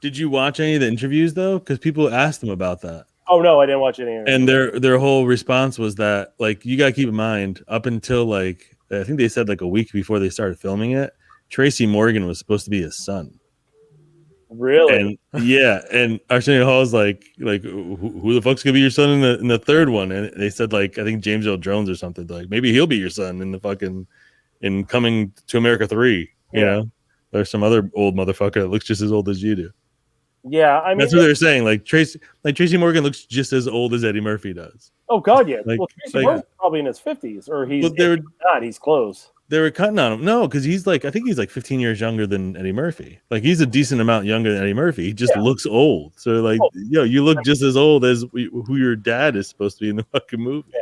S4: Did you watch any of the interviews, though? Because people asked them about that.
S3: Oh, no, I didn't watch any of it.
S4: And their whole response was that, like, you got to keep in mind, up until, like, I think they said, like, a week before they started filming it, Tracy Morgan was supposed to be his son.
S3: Really?
S4: And Arsenio Hall's like who the fuck's gonna be your son in the third one? And they said, like, I think James Earl Jones or something. Like, maybe he'll be your son in Coming to America 3. You know, there's some other old motherfucker that looks just as old as you do.
S3: Yeah, I mean,
S4: that's what they're saying. Like Tracy Morgan looks just as old as Eddie Murphy does.
S3: Oh God, yeah. Well, Tracy Morgan's probably in his 50s, or he's not. He's close.
S4: They were cutting on him. No, because I think he's like 15 years younger than Eddie Murphy. Like, he's a decent amount younger than Eddie Murphy. He just looks old. So, like, you look just as old as who your dad is supposed to be in the fucking movie.
S3: Yeah.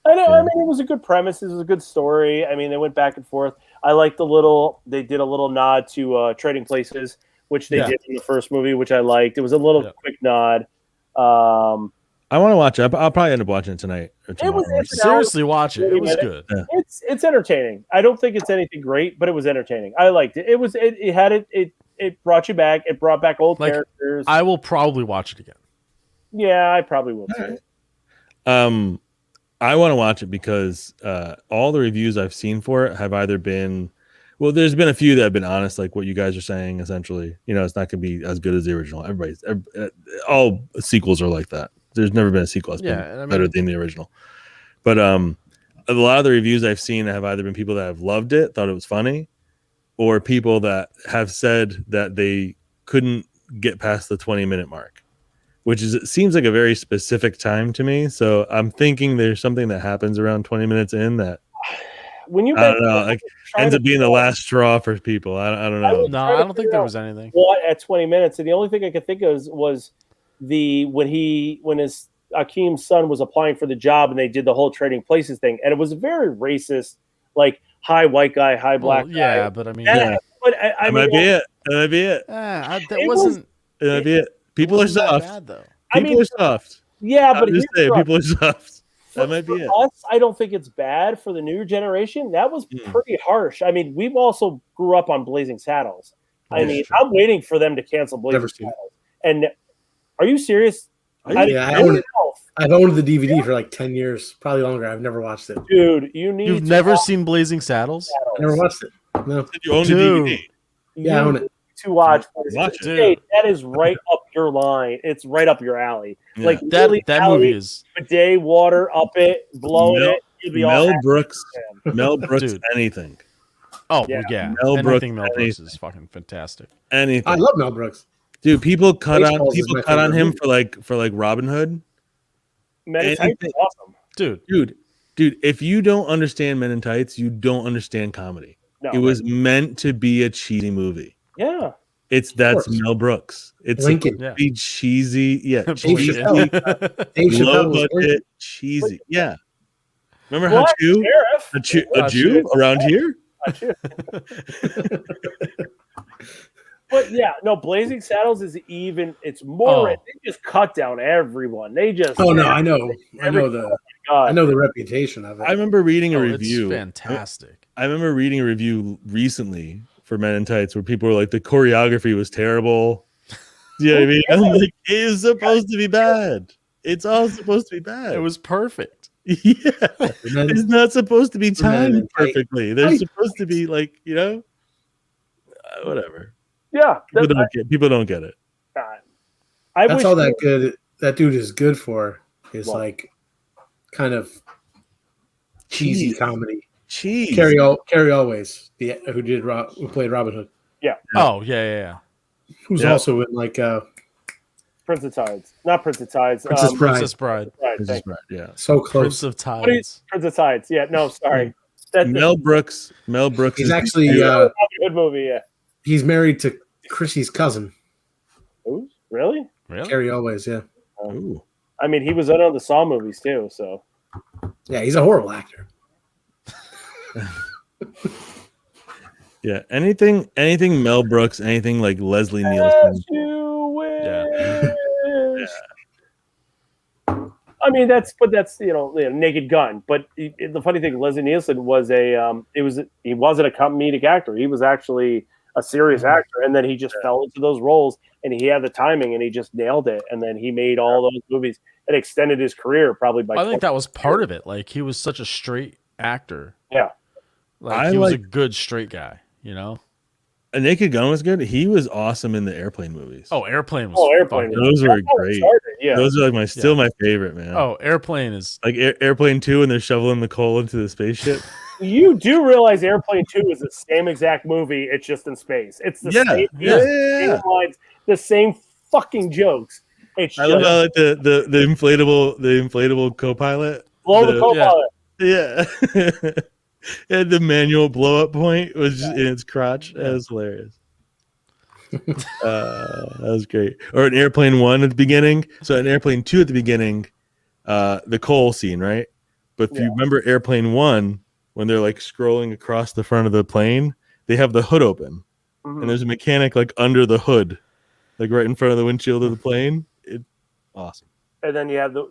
S3: I know. I mean, it was a good premise. It was a good story. I mean, they went back and forth. I liked they did a little nod to Trading Places, which they did in the first movie, which I liked. It was a little quick nod.
S4: I want to watch it. I'll probably end up watching it tonight or tomorrow.
S2: Seriously, watch it. It was good.
S4: Yeah.
S3: It's entertaining. I don't think it's anything great, but it was entertaining. I liked it. It brought you back. It brought back old characters.
S2: I will probably watch it again.
S3: Yeah, I probably will too.
S4: I want to watch it because all the reviews I've seen for it have either been, well, there's been a few that have been honest, like what you guys are saying. Essentially, it's not going to be as good as the original. All sequels are like that. There's never been a sequel that's been better than the original. But a lot of the reviews I've seen have either been people that have loved it, thought it was funny, or people that have said that they couldn't get past the 20-minute mark, which it seems like a very specific time to me. So I'm thinking there's something that happens around 20 minutes in that
S3: when you
S4: I don't know, like ends up being the last straw for people. I don't know.
S2: No, I don't think there was anything.
S3: What at 20 minutes, and the only thing I could think of was when his Akeem's son was applying for the job, and they did the whole trading places thing, and it was very racist, like high white guy, high black guy.
S2: Yeah, but I mean,
S3: but I
S4: might be it. That might be it.
S2: That wasn't.
S4: It might be it. People are soft.
S2: Bad, though.
S4: People are soft.
S3: Yeah, but
S4: just saying, people are soft. That might be it.
S3: Us, I don't think it's bad for the new generation. That was pretty harsh. I mean, we've also grew up on Blazing Saddles. I mean, I'm waiting for them to cancel Blazing Saddles. And are you serious?
S1: I've owned the DVD for like 10 years, probably longer. I've never watched it.
S3: Dude, you've
S2: never seen Blazing Saddles?
S1: I never watched it. No.
S4: You own the DVD?
S1: Yeah, I own it.
S3: To watch
S4: it.
S3: Hey, that is right up your line. It's right up your alley.
S4: Yeah.
S3: Like
S2: that movie is
S3: bidet water up it, blow it.
S4: Mel Brooks, dude. Anything.
S2: Oh yeah.
S4: Mel Brooks
S2: is fucking fantastic.
S4: Anything.
S1: I love Mel Brooks.
S4: Dude, people cut on him for like Robin Hood.
S3: Men in Tights is awesome.
S4: Dude, if you don't understand Men in Tights, you don't understand comedy. No, it was meant to be a cheesy movie.
S3: Yeah.
S4: That's Mel Brooks. It's
S1: Lincoln.
S4: Be cheesy. Yeah.
S1: Cheesy.
S4: Low budget, cheesy. Yeah. Remember how a Jew around here?
S3: But yeah, no, Blazing Saddles is even. It's more. They just cut down everyone. They just.
S1: Oh no, I know the reputation of it.
S4: I remember reading a review.
S2: It's fantastic.
S4: I remember reading a review recently for Men in Tights where people were like, the choreography was terrible. You know what I mean? I'm like, it is supposed to be bad. It's all supposed to be bad.
S2: It was perfect.
S4: Yeah, it's not supposed to be timed perfectly. They're supposed to be like, whatever.
S3: Yeah,
S4: people don't get it.
S1: That's all that dude is good for is like kind of cheesy comedy.
S4: Cheese.
S1: Carrie Always, who played Robin Hood.
S3: Yeah.
S2: Oh yeah.
S1: Who's also in like
S3: Prince of Tides, not Prince of Tides.
S2: Princess Bride.
S4: Princess Bride. Yeah.
S1: So close.
S2: Prince of Tides.
S3: Prince of Tides. Yeah. No, sorry.
S4: Mel Brooks.
S1: He's actually
S3: good movie. Yeah.
S1: He's married to Chrissy's cousin.
S3: Ooh, really?
S1: Carrie Always. Yeah.
S4: Ooh.
S3: I mean, he was in all the Saw movies too. So.
S1: Yeah, he's a horrible actor.
S3: Yeah,
S4: anything Mel Brooks, anything like Leslie Nielsen.
S3: Yeah. I mean, that's Naked Gun. But the funny thing, Leslie Nielsen was he wasn't a comedic actor. He was actually a serious actor, and then he just fell into those roles, and he had the timing, and he just nailed it. And then he made all those movies and extended his career probably by.
S2: I think that was part of it. Like he was such a straight actor.
S3: Yeah.
S2: Like he was a good straight guy,
S4: A Naked Gun was good. He was awesome in the Airplane movies.
S2: Oh, Airplane was.
S3: Oh, Airplane.
S4: Those were great.
S3: Yeah.
S4: Those are like still my favorite, man.
S2: Oh, Airplane is
S4: like Airplane 2 when they're shoveling the coal into the spaceship.
S3: You do realize Airplane 2 is the same exact movie. It's just in space. It's the same lines, the same fucking jokes.
S4: I love how like the inflatable co-pilot.
S3: Blow the co-pilot.
S4: Yeah. And the manual blow up point was just in its crotch. That was hilarious. That was great. Or in Airplane 1 at the beginning. So in Airplane 2 at the beginning, the coal scene, right? But if you remember Airplane 1, when they're like scrolling across the front of the plane, they have the hood open. Mm-hmm. And there's a mechanic like under the hood, like right in front of the windshield of the plane. Awesome.
S3: and then you have the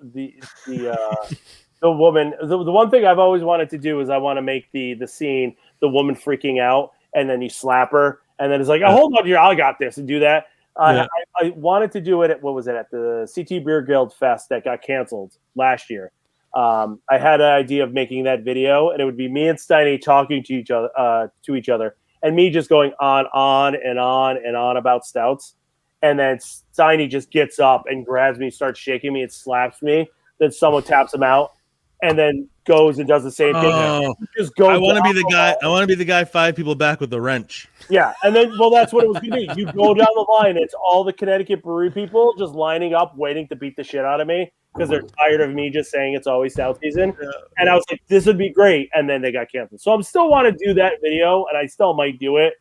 S3: woman. The one thing I've always wanted to do is I want to make the scene, the woman freaking out, and then you slap her, and then it's like, oh, hold on here, I got this, and do that. I wanted to do it at at the CT Beer Guild Fest that got canceled last year. I had an idea of making that video, and it would be me and Steiny talking to each other, and me just going on and on about stouts. And then Steiny just gets up and grabs me, starts shaking me, and slaps me. Then someone taps him out, and then goes and does the same thing.
S4: Oh,
S3: just goes.
S4: I want to be the guy. I want to be the guy 5 people back with the wrench.
S3: Yeah, and then that's what it was going to be. You go down the line, it's all the Connecticut brewery people just lining up, waiting to beat the shit out of me because they're tired of me just saying it's always South season. And I was like, this would be great, and then they got canceled. So I'm still want to do that video, and I still might do it,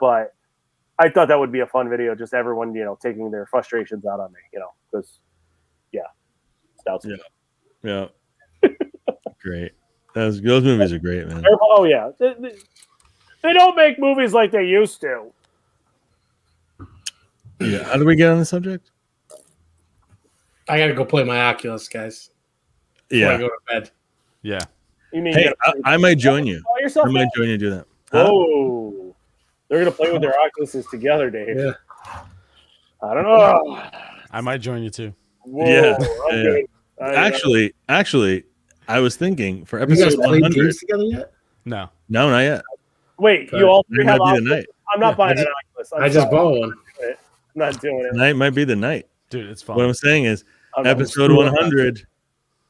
S3: but I thought that would be a fun video, just everyone, taking their frustrations out on me, because, South season.
S4: Yeah. Great. Those movies are great, man.
S3: Oh, yeah. They don't make movies like they used to.
S4: Yeah. How do we get on the subject?
S1: I gotta go play my Oculus, guys. Before I go to bed.
S2: Yeah.
S3: You mean
S4: Hey, I might join you. I might join you to do that.
S3: Whoa. They're going to play with their Oculuses together, Dave.
S1: Yeah.
S3: I don't know.
S2: I might join you too.
S3: Whoa,
S4: Actually, I was thinking for
S1: You
S4: episode
S1: guys played
S4: 100.
S1: games together yet?
S2: No.
S4: No, not yet.
S3: Wait, you all three
S4: Might
S3: have
S4: be the
S3: Oculus?
S4: night.
S3: I'm not buying an Oculus.
S1: I just bought one.
S3: I'm not doing it.
S4: Tonight might be the night.
S2: Dude, it's fun.
S4: What I'm saying is, episode 100.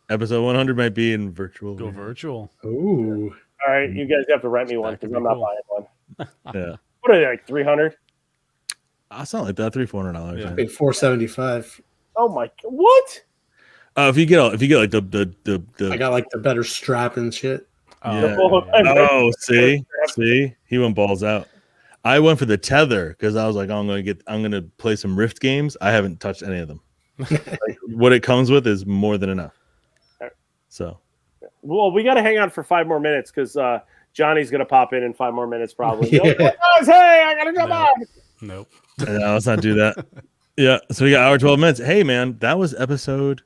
S4: Episode 100 might be in virtual.
S2: Go virtual.
S1: Ooh.
S3: All right, you guys have to rent me one because I'm not
S2: cool.
S3: buying one.
S4: Yeah.
S3: What are they, like 300?
S4: It's not like that. $300-$400.
S2: Yeah.
S1: Paid $475.
S3: Oh my! What?
S4: If you get like the
S1: I got like the better strap and shit.
S4: Yeah. Oh, see, he went balls out. I went for the tether because I was like, I'm gonna play some Rift games. I haven't touched any of them. What it comes with is more than enough. So,
S3: well, we got to hang on for 5 more minutes because Johnny's gonna pop in 5 more minutes probably.
S1: Yeah.
S3: Guys, hey, I gotta jump on.
S2: Nope.
S4: no, let's not do that. Yeah, so we got hour 12 minutes. Hey, man, that was episode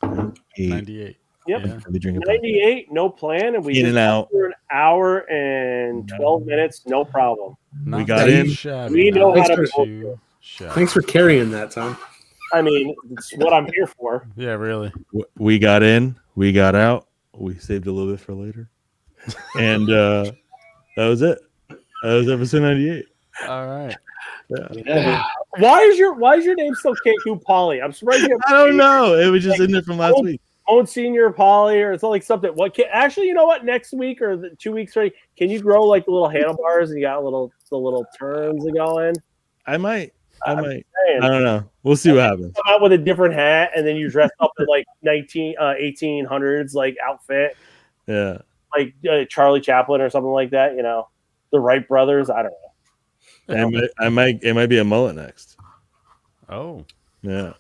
S2: 98.
S3: Yep.
S2: Yeah.
S3: 98, no plan, and we
S4: In and out.
S3: for an hour and 12 minutes, no problem.
S4: We got in.
S3: We know how to
S2: to.
S1: Thanks for carrying that, Tom.
S3: I mean, it's what I'm here for.
S2: Yeah, really.
S4: We got in. We got out. We saved a little bit for later. And that was it. That was episode 98.
S2: All right.
S1: Yeah.
S3: Why is your name still KQ Polly? I'm surprised you have
S4: I don't know. It was just in there from last week.
S3: own senior Polly, or it's like something. Actually, you know what? Next week or 2 weeks, right? Can you grow like the little handlebars and you got the little turns going?
S4: I might. I
S3: saying.
S4: don't know. We'll see what happens.
S3: Come out with a different hat, and then you dress up in like 1800s like outfit,
S4: Yeah.
S3: like Charlie Chaplin or something like that. The Wright brothers. I don't know.
S4: It might be a mullet next.
S2: Oh.
S4: Yeah.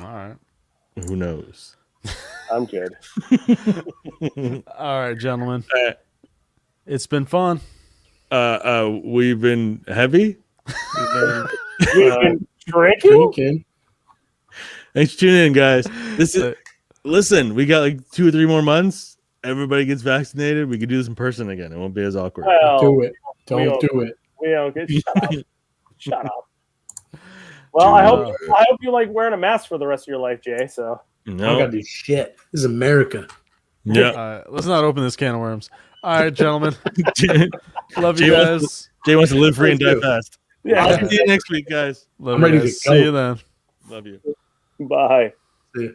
S2: All right.
S4: Who knows?
S3: I'm good.
S2: All right, gentlemen.
S4: All right.
S2: It's been fun.
S4: We've been heavy.
S3: We've been drinking.
S4: Thanks for tuning in, guys. Listen, we got like 2 or 3 more months. Everybody gets vaccinated. We can do this in person again. It won't be as awkward.
S3: Well,
S1: Do it. Don't do it.
S3: We don't get shut up. Well, I hope you like wearing a mask for the rest of your life, Jay. So
S1: I don't gotta do shit. This is America.
S4: Yeah.
S2: Let's not open this can of worms. All right, gentlemen.
S4: Jay
S2: Love you guys.
S4: wants to live free and die fast.
S3: yeah.
S4: I'll see you next week, guys.
S2: Love
S1: I'm
S2: you
S1: ready to
S2: guys.
S1: go.
S2: See you then.
S4: Love you.
S3: Bye.
S1: See ya.